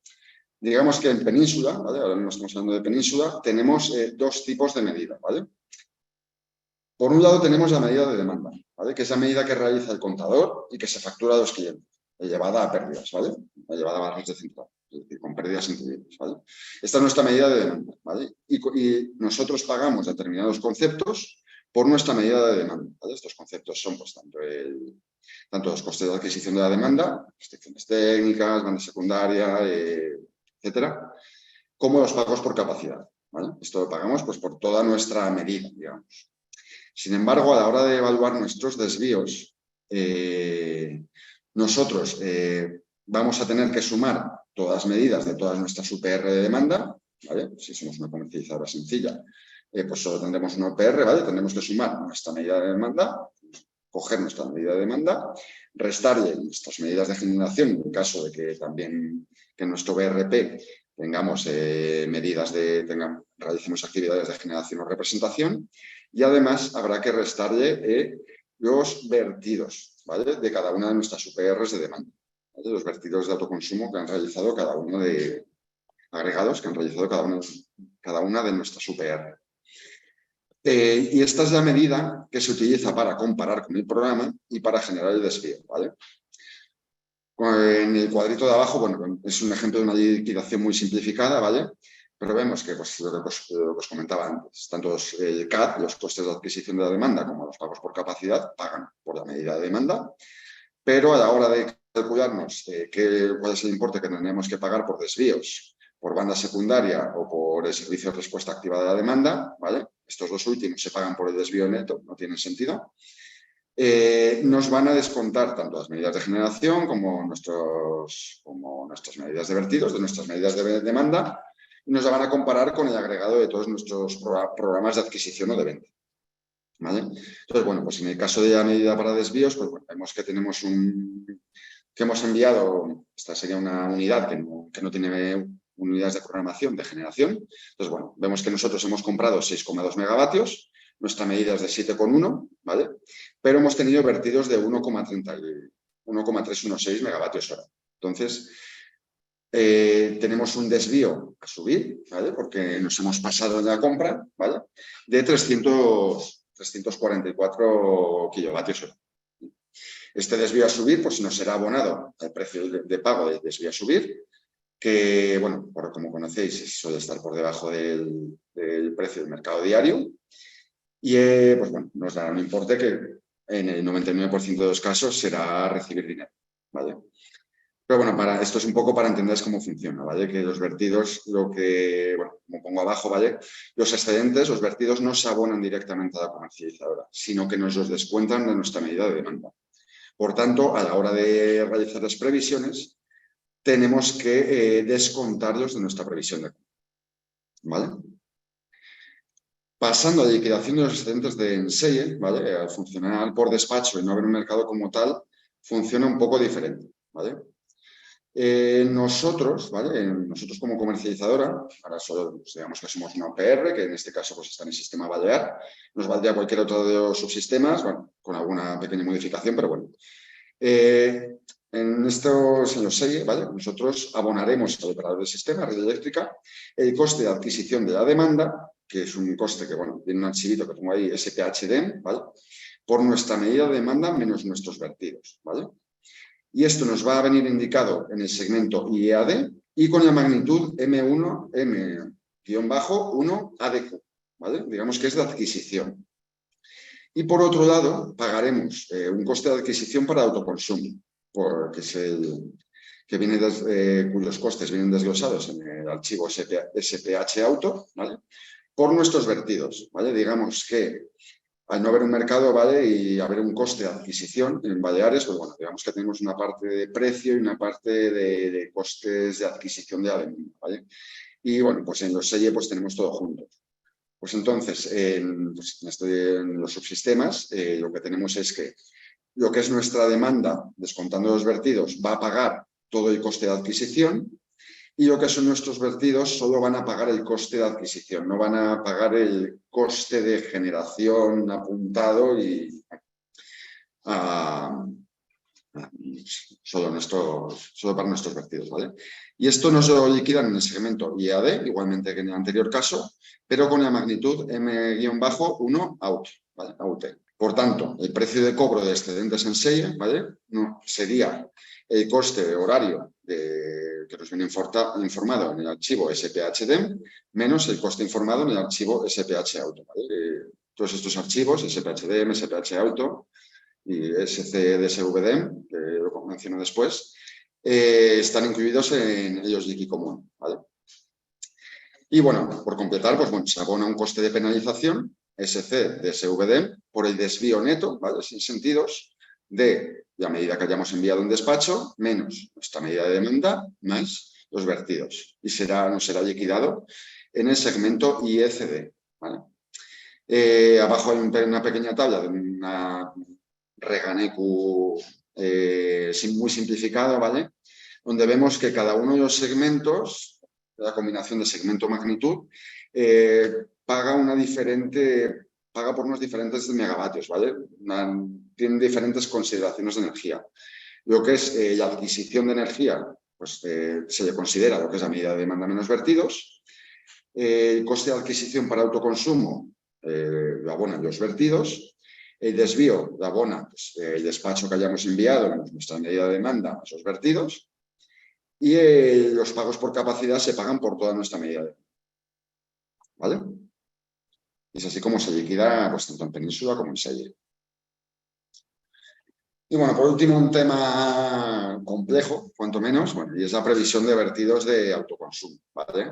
[SPEAKER 3] digamos que en Península, ¿vale? Ahora no estamos hablando de Península, tenemos dos tipos de medida, ¿vale? Por un lado tenemos la medida de demanda, ¿vale? Que es la medida que realiza el contador y que se factura a los clientes, llevada a pérdidas, ¿vale? Llevada a barras de central, es decir, con pérdidas incluidas, ¿vale? Esta es nuestra medida de demanda, ¿vale? Y nosotros pagamos determinados conceptos por nuestra medida de demanda, ¿vale? Estos conceptos son pues tanto los costes de adquisición de la demanda, restricciones técnicas, banda secundaria, etcétera, como los pagos por capacidad, ¿vale? Esto lo pagamos pues por toda nuestra medida, digamos. Sin embargo, a la hora de evaluar nuestros desvíos, nosotros vamos a tener que sumar todas las medidas de todas nuestras UPR de demanda, ¿vale? Si somos una comercializadora sencilla, pues solo tendremos una UPR, ¿vale? Tendremos que sumar nuestra medida de demanda, coger nuestra medida de demanda, restarle nuestras medidas de generación, en caso de que también que en nuestro BRP tengamos realicemos actividades de generación o representación, y además habrá que restarle los vertidos, ¿vale? De cada una de nuestras UPRs de demanda. ¿vale? Los vertidos de autoconsumo que han realizado cada uno de agregados que han realizado cada una de nuestras UPR. Y esta es la medida que se utiliza para comparar con el programa y para generar el desvío, ¿vale? En el cuadrito de abajo, bueno, es un ejemplo de una liquidación muy simplificada, ¿vale? Pero vemos que, pues, lo que os comentaba antes, tanto el CAD, los costes de adquisición de la demanda, como los pagos por capacidad, pagan por la medida de demanda, pero a la hora de calcularnos cuál es el importe que tendremos que pagar por desvíos, por banda secundaria o por el servicio de respuesta activa de la demanda, ¿vale? Estos dos últimos se pagan por el desvío neto, no tienen sentido. Nos van a descontar tanto las medidas de generación como nuestras medidas de vertidos, de nuestras medidas de demanda, y nos la van a comparar con el agregado de todos nuestros programas de adquisición o de venta, ¿vale? Entonces, bueno, pues en el caso de la medida para desvíos, pues bueno, vemos que tenemos que hemos enviado, esta sería una unidad que no tiene unidades de programación de generación. Entonces, bueno, vemos que nosotros hemos comprado 6,2 megavatios, nuestra medida es de 7,1, ¿vale? Pero hemos tenido vertidos de 1,316 megavatios hora. Entonces, tenemos un desvío a subir, ¿vale? Porque nos hemos pasado en la compra, ¿vale? De 344 kilovatios hora. Este desvío a subir, pues nos será abonado al precio de pago del desvío a subir, que, bueno, como conocéis, suele estar por debajo del precio del mercado diario. Y, pues bueno, nos dará un importe que en el 99% de los casos será recibir dinero, ¿vale? Pero bueno, esto es un poco para entender cómo funciona, ¿vale? Que los vertidos, bueno, como pongo abajo, ¿vale? Los excedentes, los vertidos no se abonan directamente a la comercializadora, sino que nos los descuentan de nuestra medida de demanda. Por tanto, a la hora de realizar las previsiones, tenemos que descontarlos de nuestra previsión de compra, ¿vale? Pasando a la liquidación de los excedentes de Enseye, ¿vale? Al funcionar por despacho y no haber un mercado como tal, funciona un poco diferente, ¿vale? Nosotros, ¿vale? Nosotros como comercializadora, ahora solo digamos que somos una OPR, que en este caso pues, está en el sistema Balear, nos valdría cualquier otro de los subsistemas, bueno, con alguna pequeña modificación, pero bueno. En los SEIE, ¿vale? Nosotros abonaremos al operador del sistema, red eléctrica, el coste de adquisición de la demanda, que es un coste que, bueno, tiene un archivito que pongo ahí, SPHDEM, ¿vale? Por nuestra medida de demanda menos nuestros vertidos, ¿vale? Y esto nos va a venir indicado en el segmento IEAD y con la magnitud M1, M-1 ADQ, ¿vale? Digamos que es de adquisición. Y por otro lado, pagaremos un coste de adquisición para autoconsumo, que es cuyos costes vienen desglosados en el archivo SPH Auto, ¿vale? Por nuestros vertidos, ¿vale? Digamos que al no haber un mercado, ¿vale? Y haber un coste de adquisición en Baleares, pues bueno, digamos que tenemos una parte de precio y una parte de costes de adquisición de la demanda, ¿vale? Y bueno, pues en los SEIE pues tenemos todo junto. Pues entonces, en los subsistemas, lo que tenemos es que lo que es nuestra demanda, descontando los vertidos, va a pagar todo el coste de adquisición y lo que son nuestros vertidos solo van a pagar el coste de adquisición, no van a pagar el coste de generación apuntado y solo para nuestros vertidos, ¿vale? Y esto nos lo liquidan en el segmento IAD, igualmente que en el anterior caso, pero con la magnitud M-1 out, ¿vale? AUT. Por tanto, el precio de cobro de excedentes en SEIE, ¿vale? No, sería el coste horario que nos viene informado en el archivo SPHDEM menos el coste informado en el archivo SPH Auto, ¿vale? Todos estos archivos, SPHDEM, SPH Auto y SCDSVDEM, que lo menciono después, están incluidos en ellos Wiki común, ¿vale? Y bueno, por completar, pues bueno, se abona un coste de penalización, SCDSVDEM, por el desvío neto, ¿vale? Sin sentidos, de la medida que hayamos enviado en despacho, menos nuestra medida de demanda, más los vertidos. Y nos será liquidado en el segmento IECD, ¿vale? Abajo hay una pequeña tabla de una Reganecu muy simplificado, ¿vale? Donde vemos que cada uno de los segmentos, la combinación de segmento-magnitud, paga por unos diferentes megavatios, ¿vale? Tienen diferentes consideraciones de energía. Lo que es la adquisición de energía, pues se le considera lo que es la medida de demanda menos vertidos. El coste de adquisición para autoconsumo lo abonan los vertidos. El desvío lo abona pues, el despacho que hayamos enviado en nuestra medida de demanda, esos vertidos. Y los pagos por capacidad se pagan por toda nuestra medida de demanda. ¿Vale? Es así como se liquida pues, tanto en península como en Selle. Y bueno, por último, un tema complejo, cuanto menos, bueno, y es la previsión de vertidos de autoconsumo, ¿vale?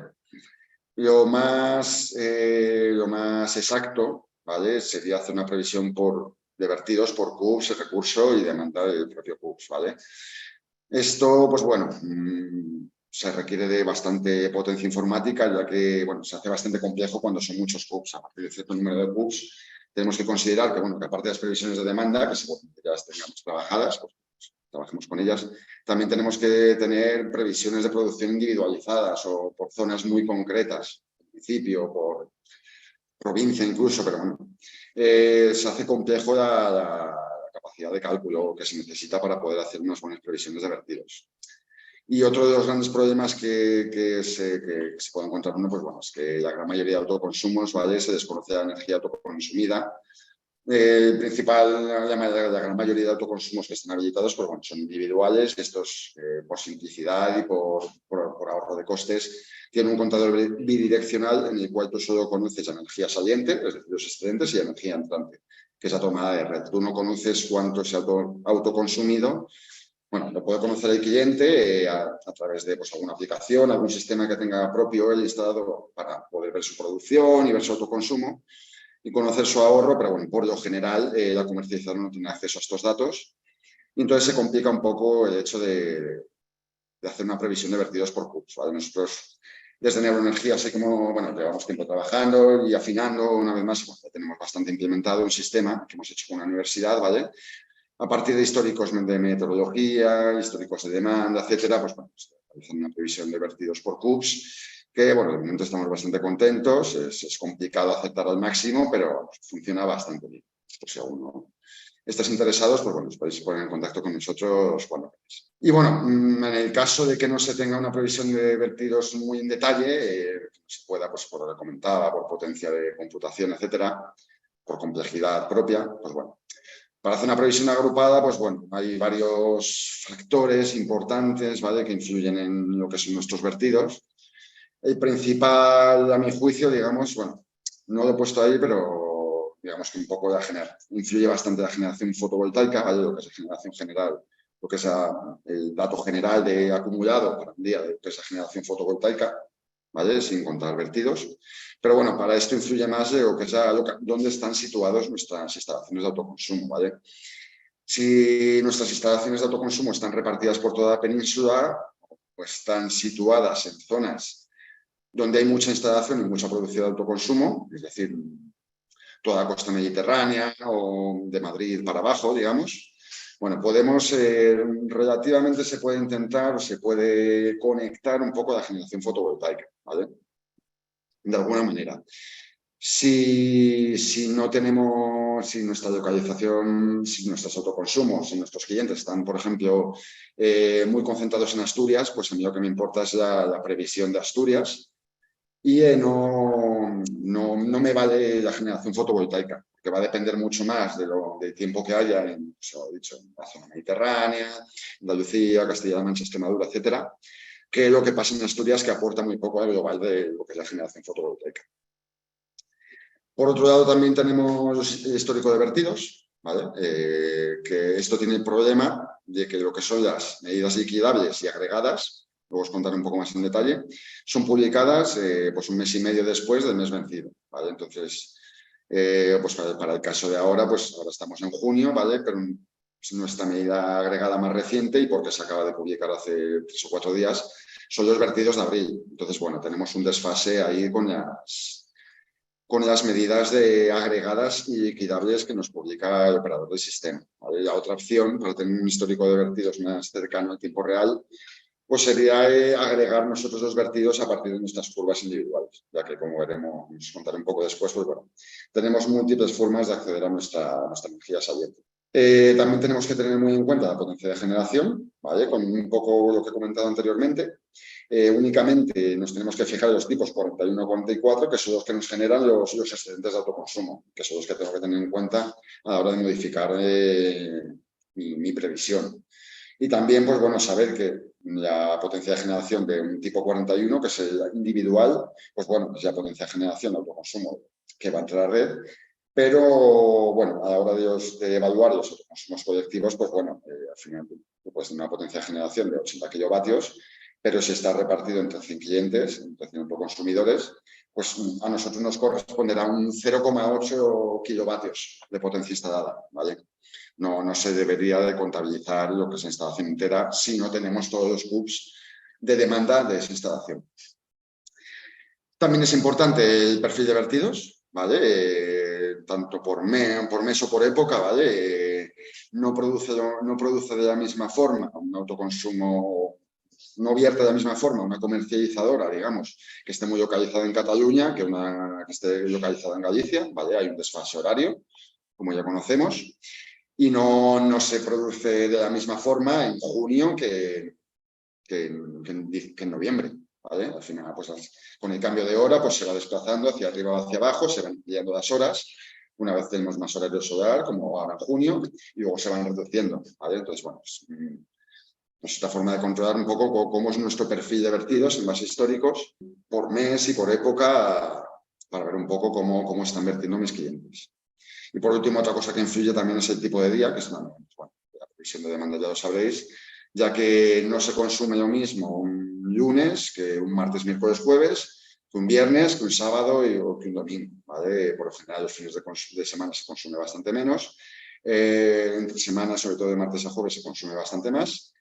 [SPEAKER 3] Lo más exacto, ¿vale? Sería hacer una previsión de vertidos por CUPS, el recurso y demanda del propio CUPS, ¿vale? Esto, pues bueno, se requiere de bastante potencia informática, ya que, bueno, se hace bastante complejo cuando son muchos CUPS. A partir de cierto número de CUPS, tenemos que considerar que, bueno, que aparte de las previsiones de demanda, que seguramente ya las tengamos trabajadas, pues trabajemos con ellas, también tenemos que tener previsiones de producción individualizadas o por zonas muy concretas, municipio, por provincia incluso, pero bueno, se hace complejo la capacidad de cálculo que se necesita para poder hacer unas buenas previsiones de vertidos. Y otro de los grandes problemas que se puede encontrar uno, pues bueno, es que la gran mayoría de autoconsumos, ¿vale? Se desconoce la energía autoconsumida. La gran mayoría de autoconsumos que están habilitados pues, bueno, son individuales. Estos, por simplicidad y por ahorro de costes, tienen un contador bidireccional en el cual tú solo conoces la energía saliente, es decir, los excedentes, y la energía entrante, que es la tomada de red. Tú no conoces cuánto se ha autoconsumido. Bueno, lo puede conocer el cliente a través de pues, alguna aplicación, algún sistema que tenga propio él instalado para poder ver su producción y ver su autoconsumo y conocer su ahorro, pero bueno, por lo general la comercializadora no tiene acceso a estos datos y entonces se complica un poco el hecho de hacer una previsión de vertidos por CUPS, ¿vale? Nosotros desde Neuroenergía, así como, bueno, llevamos tiempo trabajando y afinando una vez más, bueno, ya tenemos bastante implementado un sistema que hemos hecho con una universidad, ¿vale? A partir de históricos de metodología, históricos de demanda, etcétera, pues bueno, realizando una previsión de vertidos por CUPS, que bueno, de momento estamos bastante contentos, es complicado aceptar al máximo, pero funciona bastante bien. Por si aún no estáis interesados, pues bueno, os podéis poner en contacto con nosotros cuando queráis. Y bueno, en el caso de que no se tenga una previsión de vertidos muy en detalle, se pueda, pues por lo que comentaba, por potencia de computación, etcétera, por complejidad propia, pues bueno, para hacer una previsión agrupada, pues bueno, hay varios factores importantes, ¿vale?, que influyen en lo que son nuestros vertidos. El principal, a mi juicio, digamos, bueno, no lo he puesto ahí, pero digamos que un poco influye bastante la generación fotovoltaica, ¿vale?, lo que es la generación general, lo que es el dato general de acumulado para un día de lo que es la generación fotovoltaica, ¿vale?, sin contar vertidos. Pero bueno, para esto influye más lo que es dónde están situadas nuestras instalaciones de autoconsumo, ¿vale? Si nuestras instalaciones de autoconsumo están repartidas por toda la península o están situadas en zonas donde hay mucha instalación y mucha producción de autoconsumo, es decir, toda la costa mediterránea o de Madrid para abajo, digamos, bueno, relativamente se puede intentar o se puede conectar un poco a la generación fotovoltaica, ¿vale?, de alguna manera. Si no tenemos, si nuestra localización, si nuestros autoconsumos, si nuestros clientes están, por ejemplo, muy concentrados en Asturias, pues a mí lo que me importa es la previsión de Asturias y no me vale la generación fotovoltaica, porque va a depender mucho más del tiempo que haya en la zona mediterránea, Andalucía, Castilla-La Mancha, Extremadura, etcétera, que lo que pasa en Asturias, que aporta muy poco al global de lo que es la generación fotovoltaica. Por otro lado, también tenemos el histórico de vertidos, ¿vale? Que esto tiene el problema de que lo que son las medidas liquidables y agregadas, luego os contaré un poco más en detalle, son publicadas pues un mes y medio después del mes vencido, ¿vale? Entonces, pues para el caso de ahora, pues ahora estamos en junio, ¿vale? Pero es nuestra medida agregada más reciente y porque se acaba de publicar hace 3 o 4 días, son los vertidos de abril. Entonces, bueno, tenemos un desfase ahí con las medidas agregadas y liquidables que nos publica el operador del sistema, ¿vale? La otra opción, para tener un histórico de vertidos más cercano al tiempo real, pues sería agregar nosotros los vertidos a partir de nuestras curvas individuales, ya que, como veremos, os contaré un poco después, pues bueno, tenemos múltiples formas de acceder a nuestra energía saliente. También tenemos que tener muy en cuenta la potencia de generación, ¿vale? Con un poco lo que he comentado anteriormente. Únicamente nos tenemos que fijar en los tipos 41 y 44, que son los que nos generan los excedentes de autoconsumo, que son los que tengo que tener en cuenta a la hora de modificar mi previsión. Y también, pues bueno, saber que la potencia de generación de un tipo 41, que es el individual, pues bueno, es la potencia de generación de autoconsumo que va a entrar a red. Pero, bueno, a la hora de evaluar los autoconsumos colectivos, pues bueno, al final pues una potencia de generación de 80 kilovatios, pero si está repartido entre 100 clientes, entre 100 autoconsumidores, pues a nosotros nos corresponderá un 0,8 kilovatios de potencia instalada, ¿vale? No se debería de contabilizar lo que es la instalación entera si no tenemos todos los hubs de demanda de esa instalación. También es importante el perfil de vertidos, ¿vale? Tanto por mes o por época, ¿vale? No produce de la misma forma un autoconsumo, no vierte de la misma forma una comercializadora, digamos, que esté muy localizada en Cataluña que una que esté localizada en Galicia, ¿vale? Hay un desfase horario, como ya conocemos, y no se produce de la misma forma en junio que en noviembre, ¿vale? Al final, pues con el cambio de hora, pues se va desplazando hacia arriba o hacia abajo, se van ampliando las horas. Una vez tenemos más horario solar, como ahora en junio, y luego se van reduciendo, ¿vale? Entonces, bueno, pues esta forma de controlar un poco cómo es nuestro perfil de vertidos en bases históricos, por mes y por época, para ver un poco cómo están vertiendo mis clientes. Y por último, otra cosa que influye también es el tipo de día, que es bueno, la previsión de demanda, ya lo sabréis, ya que no se consume lo mismo un lunes que un martes, miércoles, jueves, que un viernes, que un sábado o que un domingo, ¿vale? Por lo general, los fines de semana se consume bastante menos. Entre semanas, sobre todo de martes a jueves, se consume bastante más.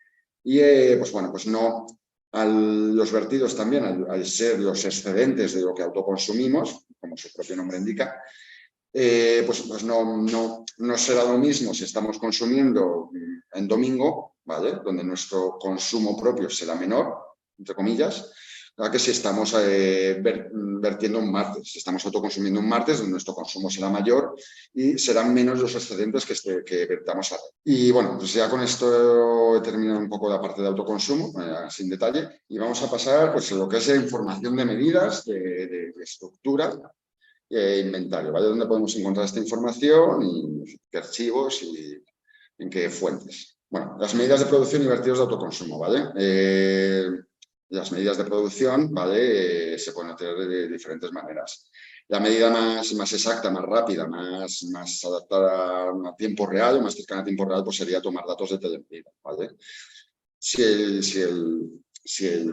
[SPEAKER 3] Y, pues bueno, pues no... los vertidos también, al ser los excedentes de lo que autoconsumimos, como su propio nombre indica, pues no será lo mismo si estamos consumiendo en domingo, ¿vale? Donde nuestro consumo propio será menor, entre comillas, a que si estamos vertiendo un martes. Si estamos autoconsumiendo un martes, donde nuestro consumo será mayor y serán menos los excedentes que vertamos a red. Y bueno, pues ya con esto he terminado un poco la parte de autoconsumo, sin detalle, y vamos a pasar pues, a lo que es información de medidas, de estructura, inventario, ¿vale? ¿Dónde podemos encontrar esta información y qué archivos y en qué fuentes? Bueno, las medidas de producción y vertidos de autoconsumo, ¿vale? Las medidas de producción, ¿vale? Se pueden hacer de diferentes maneras. La medida más exacta, más rápida, más adaptada a tiempo real o más cercana a tiempo real, pues sería tomar datos de telemedida, ¿vale? Si el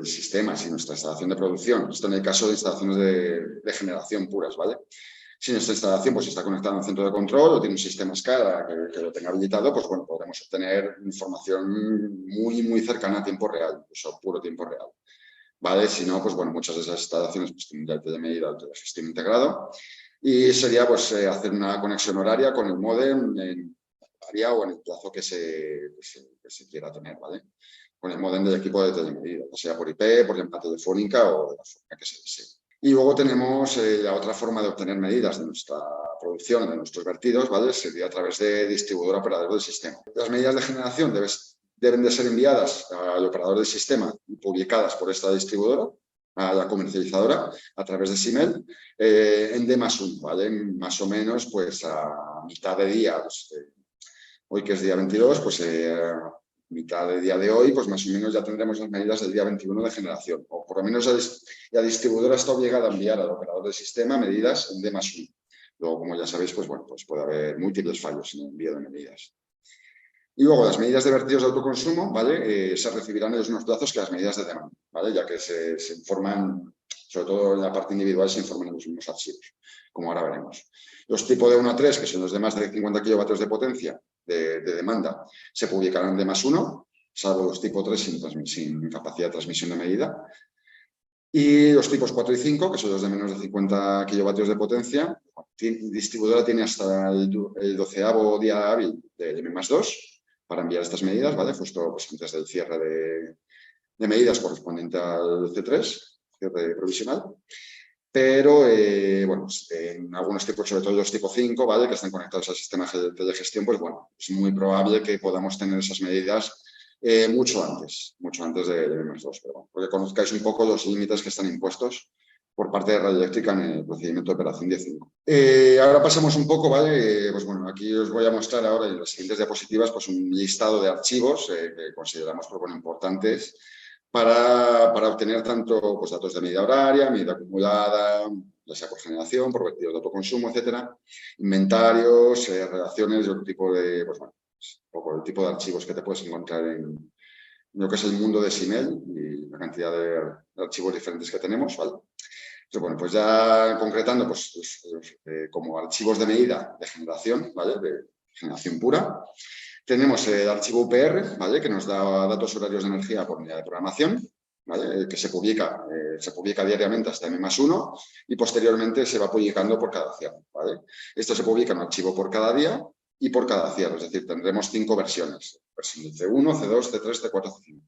[SPEAKER 3] sistema, si nuestra instalación de producción, esto en el caso de instalaciones de generación puras, ¿vale? Si nuestra instalación pues, está conectada a un centro de control o tiene un sistema SCADA que lo tenga habilitado, pues bueno, podremos obtener información muy cercana a tiempo real, incluso puro tiempo real, ¿vale? Si no, pues bueno, muchas de esas instalaciones pues, tienen ya el telemedida o el telegestión integrado y sería pues hacer una conexión horaria con el módem en área o en el plazo que se quiera tener, ¿vale? Con el módem del equipo de telemedida, ya sea por IP, por llamada telefónica o de la forma que se desee. Y luego tenemos la otra forma de obtener medidas de nuestra producción, de nuestros vertidos, ¿vale? Sería a través de distribuidor operador del sistema. Las medidas de generación deben de ser enviadas al operador del sistema y publicadas por esta distribuidora, a la comercializadora, a través de SIMEL, en D+1, ¿vale? Más o menos, pues a mitad de día, pues, hoy que es día 22, pues mitad del día de hoy, pues más o menos ya tendremos las medidas del día 21 de generación. O por lo menos la distribuidora está obligada a enviar al operador del sistema medidas en D+1. Luego, como ya sabéis, pues bueno, pues puede haber múltiples fallos en el envío de medidas. Y luego las medidas de vertidos de autoconsumo, ¿vale? Se recibirán en los mismos plazos que las medidas de demanda, ¿vale? Ya que se informan, sobre todo en la parte individual, se informan en los mismos archivos, como ahora veremos. Los tipos de 1 a 3, que son los de más de 50 kilovatios de potencia de demanda, se publicarán de +1, salvo los tipo 3 sin capacidad de transmisión de medida. Y los tipos 4 y 5, que son los de menos de 50 kilovatios de potencia, la distribuidora tiene hasta el 12º día hábil del M+2 para enviar estas medidas, ¿vale? Justo pues, antes del cierre de medidas correspondiente al C3, cierre provisional. pero bueno, pues, en algunos tipos, sobre todo los tipo 5, ¿vale? Que están conectados al sistema de gestión, pues bueno, es muy probable que podamos tener esas medidas mucho antes de M+2, pero bueno, porque conozcáis un poco los límites que están impuestos por parte de Radioeléctrica en el procedimiento de operación 15. Ahora pasamos un poco, ¿vale? Pues bueno, aquí os voy a mostrar ahora en las siguientes diapositivas pues un listado de archivos que consideramos pues, bueno, importantes para obtener tanto pues, datos de medida horaria, medida acumulada, ya sea por generación, por vertidos de autoconsumo, etcétera, inventarios, relaciones de otro tipo de, pues bueno, un poco el tipo de archivos que te puedes encontrar en lo que es el mundo de Simel y la cantidad de archivos diferentes que tenemos, ¿vale? Entonces, bueno, pues ya concretando, pues como archivos de medida de generación, ¿vale? De generación pura. Tenemos el archivo UPR, ¿vale? Que nos da datos horarios de energía por unidad de programación, ¿vale? Que se publica diariamente hasta M+1 y posteriormente se va publicando por cada cierre, ¿vale? Esto se publica en un archivo por cada día y por cada cierre, es decir, tendremos 5 versiones, versión C1, C2, C3, C4, C5.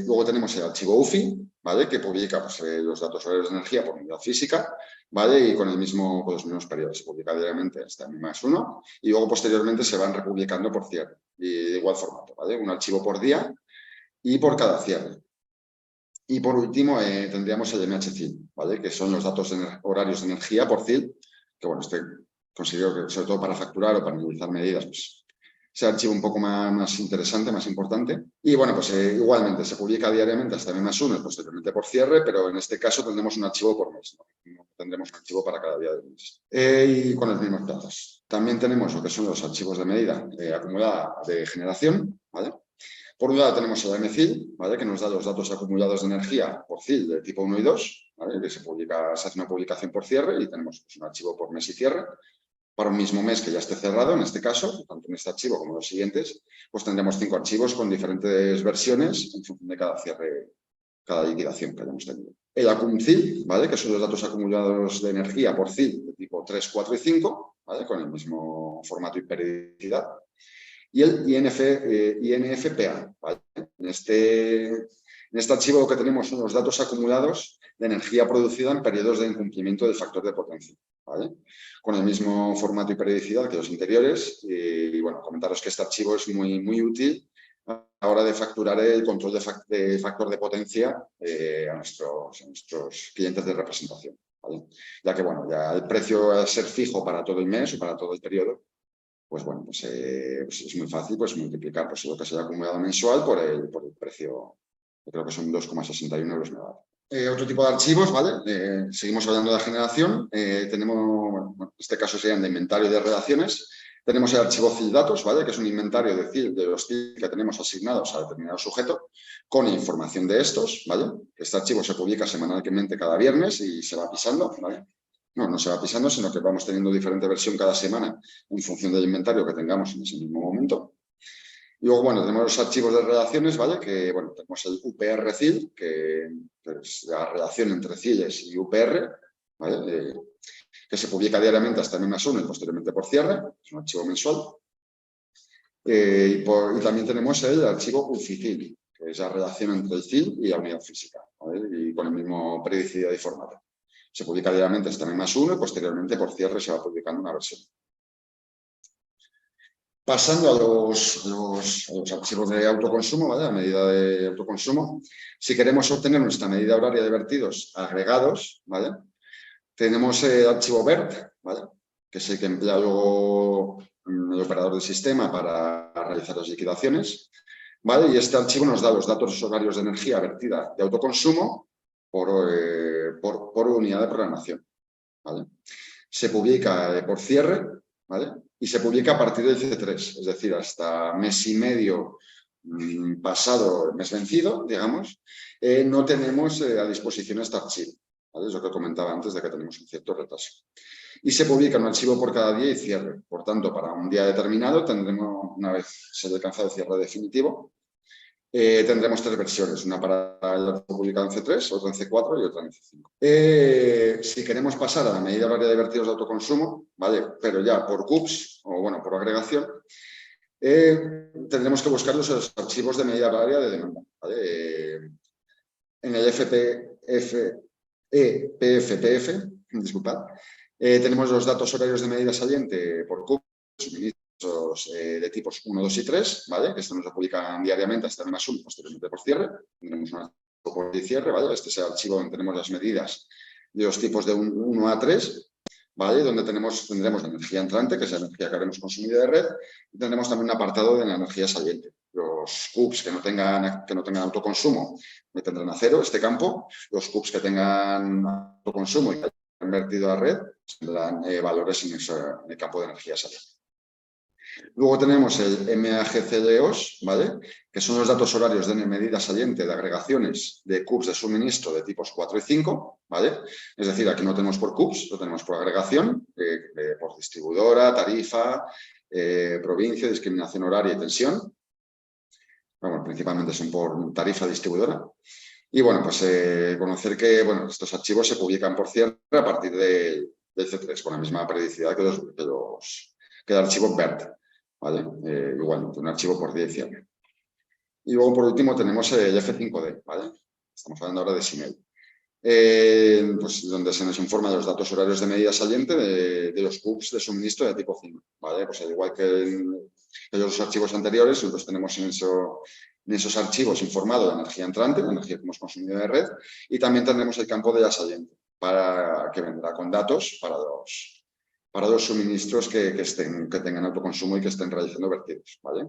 [SPEAKER 3] Luego tenemos el archivo UFI, ¿vale? Que publica pues, los datos horarios de energía por unidad física, ¿vale? Y con los mismos periodos. Se publica diariamente hasta M+1 y luego posteriormente se van republicando por cierre y de igual formato, ¿vale? Un archivo por día y por cada cierre. Y por último tendríamos el MHCIL, ¿vale? Que son los datos horarios de energía por CIL, que bueno, considero que sobre todo para facturar o para analizar medidas, pues ese archivo un poco más interesante, más importante. Y bueno, pues igualmente se publica diariamente hasta M+1 y posteriormente por cierre, pero en este caso tendremos un archivo por mes, ¿no? Tendremos un archivo para cada día del mes. Y con los mismos plazos. También tenemos lo que son los archivos de medida acumulada de generación, ¿vale? Por un lado tenemos el MCIL, ¿vale? Que nos da los datos acumulados de energía por CIL de tipo 1 y 2, ¿vale? Que se hace una publicación por cierre y tenemos pues, un archivo por mes y cierre. Para un mismo mes que ya esté cerrado, en este caso, tanto en este archivo como en los siguientes, pues tendremos 5 archivos con diferentes versiones en función de cada cierre, cada liquidación que hayamos tenido. El ACUM-CIL, ¿vale? Que son los datos acumulados de energía por CIL de tipo 3, 4 y 5, ¿vale? Con el mismo formato y periodicidad. Y el INFPA, ¿vale? En este archivo lo que tenemos son los datos acumulados de energía producida en periodos de incumplimiento del factor de potencia, ¿vale? Con el mismo formato y periodicidad que los anteriores. Y bueno, comentaros que este archivo es muy, muy útil a la hora de facturar el control de factor de potencia a nuestros clientes de representación, ¿vale? Ya que, bueno, ya el precio al ser fijo para todo el mes o para todo el periodo, pues bueno, pues es muy fácil pues multiplicar pues, lo que se haya acumulado mensual por el precio, que creo que son 2,61 euros megavatio. Otro tipo de archivos, ¿vale? Seguimos hablando de la generación. Tenemos, bueno, en este caso serían de inventario de relaciones. Tenemos el archivo CIL datos, ¿vale? Que es un inventario de los CIL que tenemos asignados a determinado sujeto con información de estos, ¿vale? Este archivo se publica semanalmente cada viernes y se va pisando, ¿vale? No se va pisando, sino que vamos teniendo diferente versión cada semana en función del inventario que tengamos en ese mismo momento. Y luego, bueno, tenemos los archivos de relaciones, ¿vale? Que, bueno, tenemos el UPR-CIL, que es la relación entre CILes y UPR, ¿vale? Que se publica diariamente hasta M+1 y posteriormente por cierre, es un archivo mensual. Y también tenemos el archivo UFI-CIL, que es la relación entre el CIL y la unidad física, ¿vale? Y con el mismo periodicidad y formato. Se publica diariamente hasta M+1 y posteriormente por cierre se va publicando una versión. Pasando a los archivos de autoconsumo, ¿vale? A medida de autoconsumo, si queremos obtener nuestra medida horaria de vertidos agregados, ¿vale? Tenemos el archivo BERT, ¿vale? Que es el que emplea luego el operador del sistema para realizar las liquidaciones, ¿vale? Y este archivo nos da los datos horarios de energía vertida de autoconsumo por unidad de programación, ¿vale? Se publica por cierre, ¿vale? Y se publica a partir del C3, es decir, hasta mes y medio pasado el mes vencido, digamos, no tenemos a disposición este archivo, ¿vale? Es lo que comentaba antes de que tenemos un cierto retraso. Y se publica un archivo por cada día y cierre. Por tanto, para un día determinado tendremos, una vez se haya alcanzado el cierre definitivo, tendremos 3 versiones, una para el publicado en C3, otra en C4 y otra en C5. Si queremos pasar a la medida horaria de vertidos de autoconsumo, ¿vale? Pero ya por CUPS o bueno, por agregación, tendremos que buscar los archivos de medida horaria de demanda, ¿vale? En el PFPF, disculpad. Tenemos los datos horarios de medida saliente por CUP, suministros de tipos 1, 2 y 3, ¿vale? Estos nos lo publican diariamente hasta el +1, posteriormente por cierre. Tenemos un archivo por cierre, ¿vale? Este es el archivo donde tenemos las medidas de los tipos de 1 a 3, ¿vale? Donde tendremos la energía entrante, que es la energía que habremos consumido de red, y tendremos también un apartado de la energía saliente. Los CUPs que no tengan autoconsumo tendrán a 0 este campo. Los CUPs que tengan autoconsumo y que hayan convertido a red tendrán valores en el campo de energía saliente. Luego tenemos el MAGCDOS, ¿vale? Que son los datos horarios de medida saliente de agregaciones de CUPs de suministro de tipos 4 y 5, ¿vale? Es decir, aquí no tenemos por CUPs, lo tenemos por agregación, por distribuidora, tarifa, provincia, discriminación horaria y tensión. Bueno, principalmente son por tarifa distribuidora. Y bueno, pues conocer que estos archivos se publican por cierre a partir del C3, con la misma periodicidad que el archivo BERT. ¿Vale? Igual, un archivo por día y cierre. Y luego, por último, tenemos el F5D, ¿vale? Estamos hablando ahora de SIMEL. Pues donde se nos informa de los datos horarios de medida saliente de los CUPs de suministro de tipo 5, ¿vale? Pues al igual que los archivos anteriores, nosotros tenemos en esos archivos informado la energía entrante, la energía que hemos consumido de red, y también tendremos el campo de la saliente, que vendrá con datos para los suministros que tengan autoconsumo y que estén realizando vertidos, ¿vale?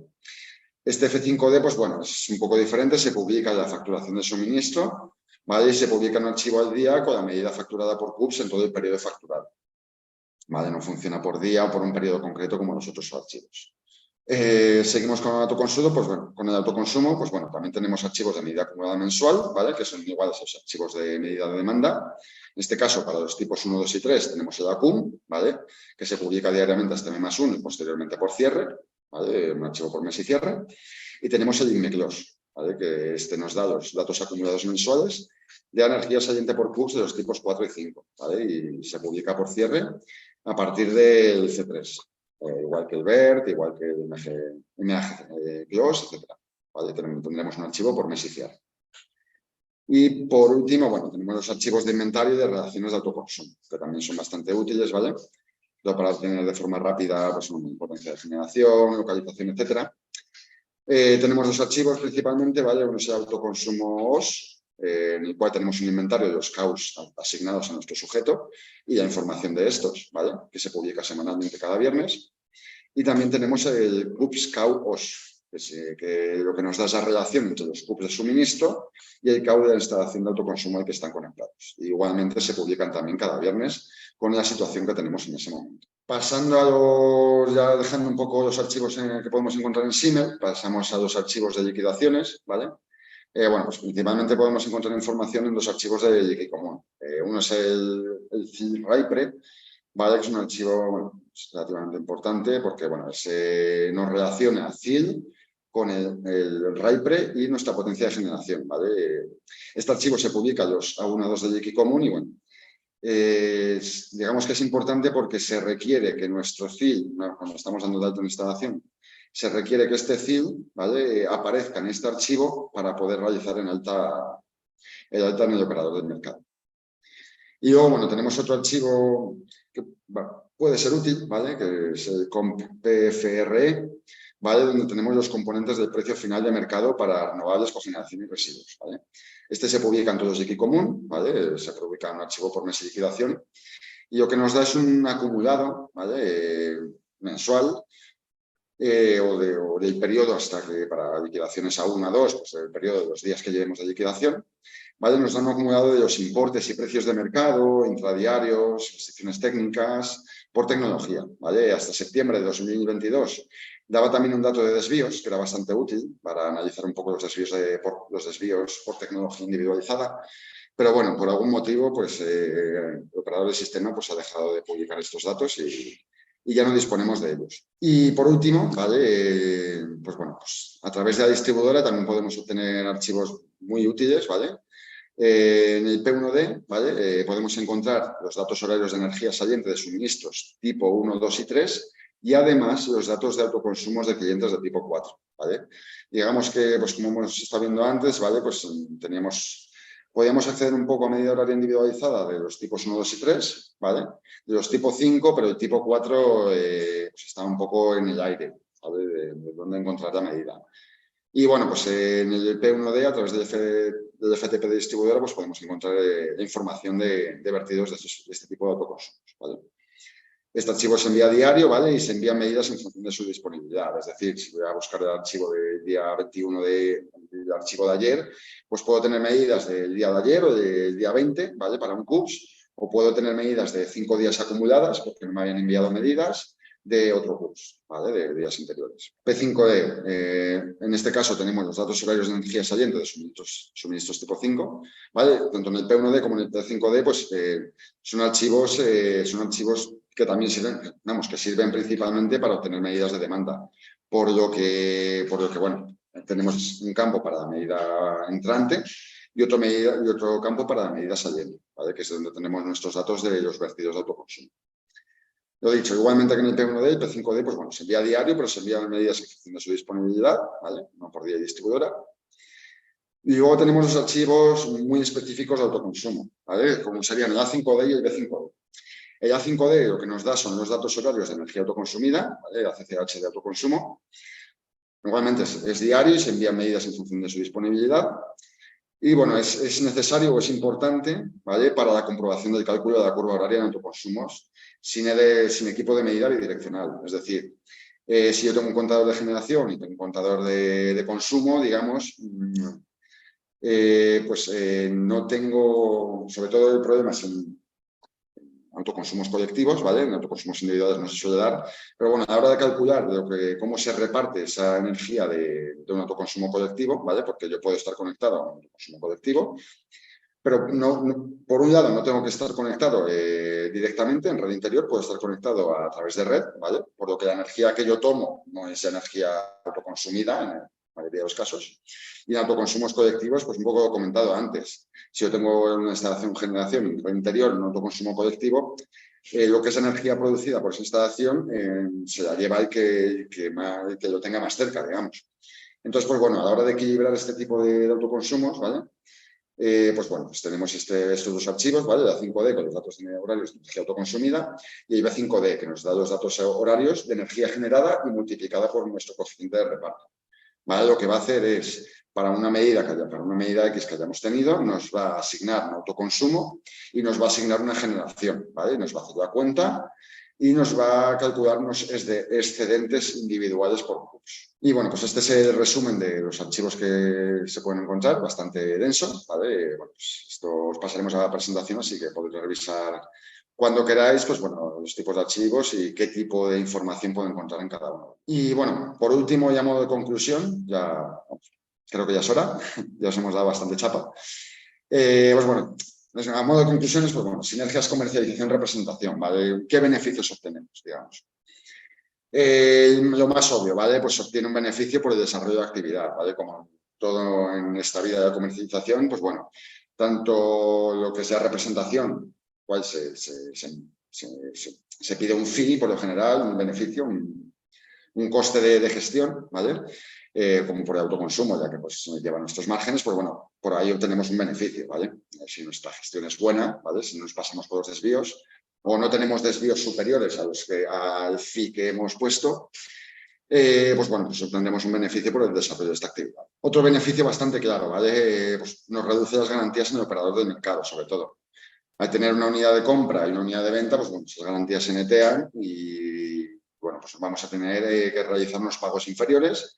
[SPEAKER 3] Este F5D, pues bueno, es un poco diferente, se publica la facturación de suministro, ¿vale? Y se publica un archivo al día con la medida facturada por CUPs en todo el periodo facturado, ¿vale? No funciona por día o por un periodo concreto como los otros archivos. Seguimos con el autoconsumo, pues bueno, también tenemos archivos de medida acumulada mensual, ¿vale? Que son iguales a los archivos de medida de demanda. En este caso, para los tipos 1, 2 y 3 tenemos el ACUM, ¿vale? Que se publica diariamente hasta M+1 y posteriormente por cierre, ¿vale? Un archivo por mes y cierre. Y tenemos el INMECLOS, ¿vale? Que nos da los datos acumulados mensuales de energía saliente por CUPs de los tipos 4 y 5, ¿vale? Y se publica por cierre a partir del C3. Igual que el BERT, igual que el MAGCLOS, etc. ¿Vale? Tendremos un archivo por mes y cierre. Y por último, bueno, tenemos los archivos de inventario y de relaciones de autoconsumo, que también son bastante útiles, ¿vale? Para obtener de forma rápida pues, potencia de generación, localización, etc. Tenemos dos archivos principalmente, ¿vale? Uno es el autoconsumo OS, en el cual tenemos un inventario de los CAUs asignados a nuestro sujeto y la información de estos, ¿vale? Que se publica semanalmente cada viernes. Y también tenemos el CUPS CAU-OS, que lo que nos da esa relación entre los CUPs de suministro y el CAU de la instalación de autoconsumo al que están conectados. Y igualmente se publican también cada viernes con la situación que tenemos en ese momento. Pasando ya dejando un poco los archivos que podemos encontrar en SIMEL, pasamos a los archivos de liquidaciones, ¿vale? Bueno, pues principalmente podemos encontrar información en los archivos de Wikicomún. Uno es el RAIPRE, ¿vale? Que es un archivo relativamente importante porque bueno, nos relaciona a CIL con el RAIPRE y nuestra potencia de generación, ¿vale? Este archivo se publica a los A1-2 de Wikicomún y bueno, digamos que es importante porque se requiere que nuestro CIL, cuando estamos dando de alta en instalación, se requiere que este CIL, ¿vale? Aparezca en este archivo para poder realizar el alta en el operador del mercado. Y luego, bueno, tenemos otro archivo que puede ser útil, ¿vale? Que es el COMP-PFRE, ¿vale? Donde tenemos los componentes del precio final de mercado para renovables, cogeneración y residuos, ¿vale? Este se publica en todos los Wikicomún, ¿vale? Se publica en un archivo por mes y liquidación. Y lo que nos da es un acumulado, ¿vale? Mensual, o del periodo hasta que para liquidaciones A1, A2, pues el periodo de los días que llevemos de liquidación, ¿vale? Nos dan un acumulado de los importes y precios de mercado, intradiarios, restricciones técnicas, por tecnología, ¿vale? Hasta septiembre de 2022 daba también un dato de desvíos, que era bastante útil para analizar un poco los desvíos por tecnología individualizada. Pero bueno, por algún motivo, pues el operador del sistema pues, ha dejado de publicar estos datos y ya no disponemos de ellos. Y por último, ¿vale? Pues bueno, pues a través de la distribuidora también podemos obtener archivos muy útiles, ¿vale? En el P1D, ¿vale? Podemos encontrar los datos horarios de energía saliente de suministros tipo 1, 2 y 3 y además los datos de autoconsumos de clientes de tipo 4, ¿vale? Digamos que, pues como hemos estado viendo antes, ¿vale? Pues teníamos Podíamos acceder un poco a medida horaria individualizada de los tipos 1, 2 y 3, ¿vale? De los tipo 5, pero el tipo 4 pues está un poco en el aire, ¿vale? De dónde encontrar la medida. Y bueno, pues en el P1D, a través del FTP de distribuidora, pues podemos encontrar información de vertidos de este tipo de autoconsumos, ¿vale? Este archivo se envía a diario, ¿vale? Y se envían medidas en función de su disponibilidad. Es decir, si voy a buscar el archivo del día 21 del archivo de ayer, pues puedo tener medidas del día de ayer o del día 20, ¿vale? Para un CUPS, o puedo tener medidas de 5 días acumuladas, porque no me habían enviado medidas, de otro CUPS, ¿vale? De días anteriores. P5E, en este caso tenemos los datos horarios de energía saliente de suministros tipo 5, ¿vale? Tanto en el P1D como en el P5D, pues son archivos que también sirven, vamos, que sirven principalmente para obtener medidas de demanda. Por lo que bueno, tenemos un campo para la medida entrante y otro campo para la medida saliente, ¿vale? Que es donde tenemos nuestros datos de los vertidos de autoconsumo. Lo dicho, igualmente que en el P1D, el P5D, pues bueno, se envía a diario, pero se envían medidas en función de su disponibilidad, ¿vale? No por día y distribuidora. Y luego tenemos los archivos muy específicos de autoconsumo, ¿vale? Como serían el A5D y el B5D. El A5D lo que nos da son los datos horarios de energía autoconsumida, ¿vale? La CCH de autoconsumo. Igualmente es diario y se envían medidas en función de su disponibilidad. Y bueno, es necesario o es importante, ¿vale? Para la comprobación del cálculo de la curva horaria en autoconsumos sin equipo de medida bidireccional. Es decir, si yo tengo un contador de generación y tengo un contador de consumo, digamos, no tengo, sobre todo el problema es en autoconsumos colectivos, ¿vale? En autoconsumos individuales no se suele dar, pero bueno, a la hora de calcular cómo se reparte esa energía de un autoconsumo colectivo, ¿vale? Porque yo puedo estar conectado a un autoconsumo colectivo, pero por un lado no tengo que estar conectado directamente en red interior, puedo estar conectado a través de red, ¿vale? Por lo que la energía que yo tomo no es energía autoconsumida en la mayoría de los casos. Y en autoconsumos colectivos, pues un poco lo he comentado antes. Si yo tengo una instalación generación en red interior, un autoconsumo colectivo, lo que es energía producida por esa instalación se la lleva el que lo tenga más cerca, digamos. Entonces, pues bueno, a la hora de equilibrar este tipo de autoconsumos, ¿vale? Pues bueno, pues tenemos estos dos archivos, ¿vale? La 5D con los datos de horarios de energía autoconsumida y el B5D que nos da los datos horarios de energía generada y multiplicada por nuestro coeficiente de reparto. ¿Vale? Lo que va a hacer es, para una medida X que hayamos tenido, nos va a asignar un autoconsumo y nos va a asignar una generación, ¿vale? Nos va a hacer la cuenta y nos va a calcular unos excedentes individuales por CUPS. Y bueno, pues este es el resumen de los archivos que se pueden encontrar, bastante denso, ¿vale? Bueno, pues esto os pasaremos a la presentación, así que podéis revisar cuando queráis, pues bueno, los tipos de archivos y qué tipo de información pueden encontrar en cada uno. Y bueno, por último, ya a modo de conclusión, creo que ya es hora, ya os hemos dado bastante chapa. Pues bueno, a modo de conclusiones, pues bueno, sinergias, comercialización, representación, ¿vale? ¿Qué beneficios obtenemos, digamos? Lo más obvio, ¿vale? Pues se obtiene un beneficio por el desarrollo de actividad, ¿vale? Como todo en esta vida de comercialización, pues bueno, tanto lo que sea representación, cual se pide un fee, por lo general, un beneficio, un coste de gestión, ¿vale? Como por el autoconsumo, ya que pues lleva nuestros márgenes, pues bueno, por ahí obtenemos un beneficio, ¿vale? Si nuestra gestión es buena, ¿vale? Si nos pasamos por los desvíos o no tenemos desvíos superiores al fee que hemos puesto, pues bueno, pues obtendremos un beneficio por el desarrollo de esta actividad. Otro beneficio bastante claro, ¿vale? Pues nos reduce las garantías en el operador del mercado, sobre todo. Al tener una unidad de compra y una unidad de venta, pues bueno, esas garantías se netean y bueno, pues vamos a tener que realizar unos pagos inferiores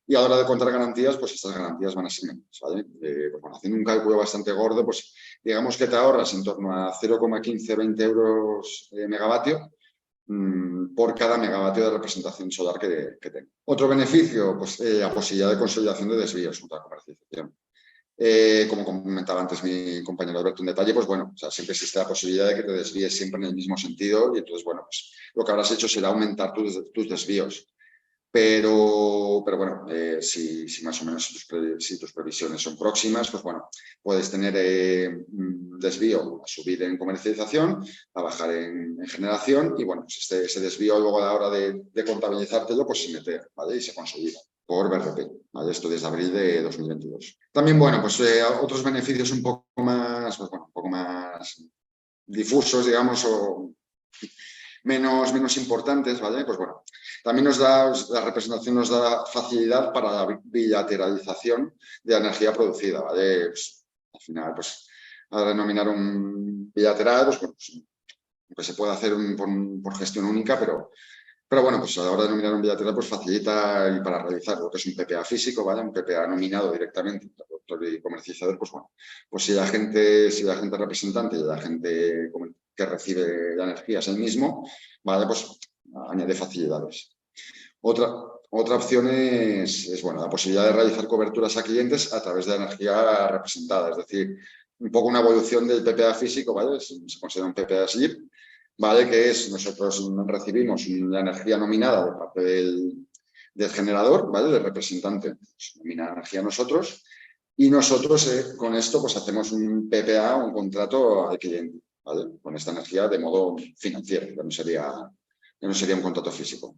[SPEAKER 3] y a la hora de contar garantías, pues estas garantías van a ser menos, ¿vale? Pues bueno, haciendo un cálculo bastante gordo, pues digamos que te ahorras en torno a 0,15-20 euros megavatio por cada megavatio de representación solar que tengo. Otro beneficio, pues la posibilidad de consolidación de desvíos contra la comercialización. Como comentaba antes mi compañero Alberto en detalle, pues bueno, o sea, siempre existe la posibilidad de que te desvíes siempre en el mismo sentido y entonces, bueno, pues lo que habrás hecho será aumentar tus desvíos. Pero bueno, si más o menos si tus previsiones son próximas, pues bueno, puedes tener desvío a subir en comercialización, a bajar en generación y bueno, pues ese desvío luego a la hora de contabilizártelo, pues se mete, ¿vale? Y se consolida. por BRP, ¿vale? Esto desde abril de 2022. También, bueno, pues otros beneficios un poco más, pues, bueno, un poco más difusos, digamos, o menos importantes, ¿vale? Pues bueno, también la representación nos da facilidad para la bilateralización de la energía producida, ¿vale? Pues, al final, pues, al denominar un bilateral, pues, bueno, pues, que se puede hacer por gestión única, pero bueno, pues a la hora de denominar un bilateral, pues facilita y para realizar lo que es un PPA físico, ¿vale? Un PPA nominado directamente, productor y comercializador, pues bueno, pues si la gente representante y la gente que recibe la energía es el mismo, ¿vale? Pues añade facilidades. Otra opción es bueno, la posibilidad de realizar coberturas a clientes a través de la energía representada, es decir, un poco una evolución del PPA físico, ¿vale? Se considera un PPA SLIP, ¿vale? Que es, nosotros recibimos la energía nominada de parte del generador, ¿vale? Del representante, pues, nomina la energía a nosotros y nosotros con esto pues hacemos un PPA, un contrato al cliente, ¿vale? Con esta energía de modo financiero, que no sería un contrato físico.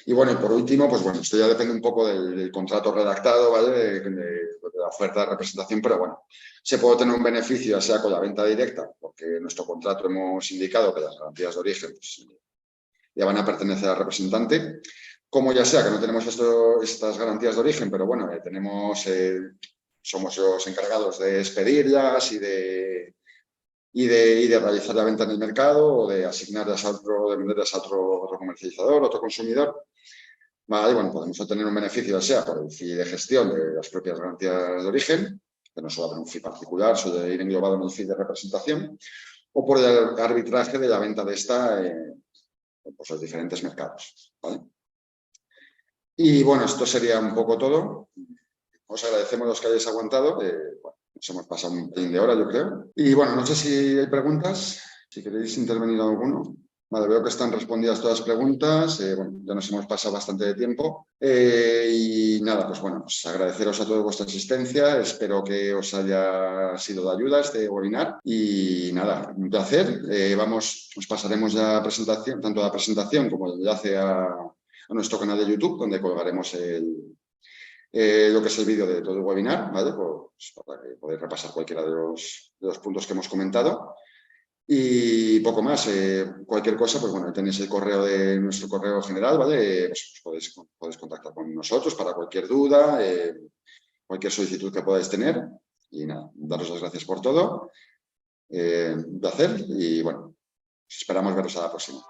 [SPEAKER 3] Y bueno, y por último, pues bueno, esto ya depende un poco del contrato redactado, ¿vale? De la oferta de representación, pero bueno, se puede tener un beneficio, ya sea con la venta directa, porque en nuestro contrato hemos indicado que las garantías de origen pues, ya van a pertenecer al representante, como ya sea que no tenemos estas garantías de origen, pero bueno, somos los encargados de expedirlas y de realizar la venta en el mercado o de asignarlas a otro, de venderlas a otro comercializador, otro consumidor. Vale, bueno, podemos obtener un beneficio, ya sea por el fee de gestión de las propias garantías de origen, que no suele haber un fee particular, suele ir englobado en el fee de representación, o por el arbitraje de la venta de esta en pues, los diferentes mercados. ¿Vale? Y bueno, esto sería un poco todo. Os agradecemos los que hayáis aguantado. Bueno, nos hemos pasado un pelín de hora, yo creo. Y bueno, no sé si hay preguntas, si queréis intervenir alguno. Vale, veo que están respondidas todas las preguntas. Bueno, ya nos hemos pasado bastante de tiempo. Y nada, pues bueno, pues agradeceros a todos vuestra asistencia. Espero que os haya sido de ayuda este webinar. Y nada, un placer. Os pasaremos ya presentación, tanto la presentación como el enlace a nuestro canal de YouTube, donde colgaremos lo que es el vídeo de todo el webinar, ¿vale? Pues para que podáis repasar cualquiera de los puntos que hemos comentado. Y poco más, cualquier cosa, pues bueno, ahí tenéis nuestro correo general, ¿vale? Pues podéis contactar con nosotros para cualquier duda, cualquier solicitud que podáis tener. Y nada, daros las gracias por todo. Un placer y bueno, esperamos veros a la próxima.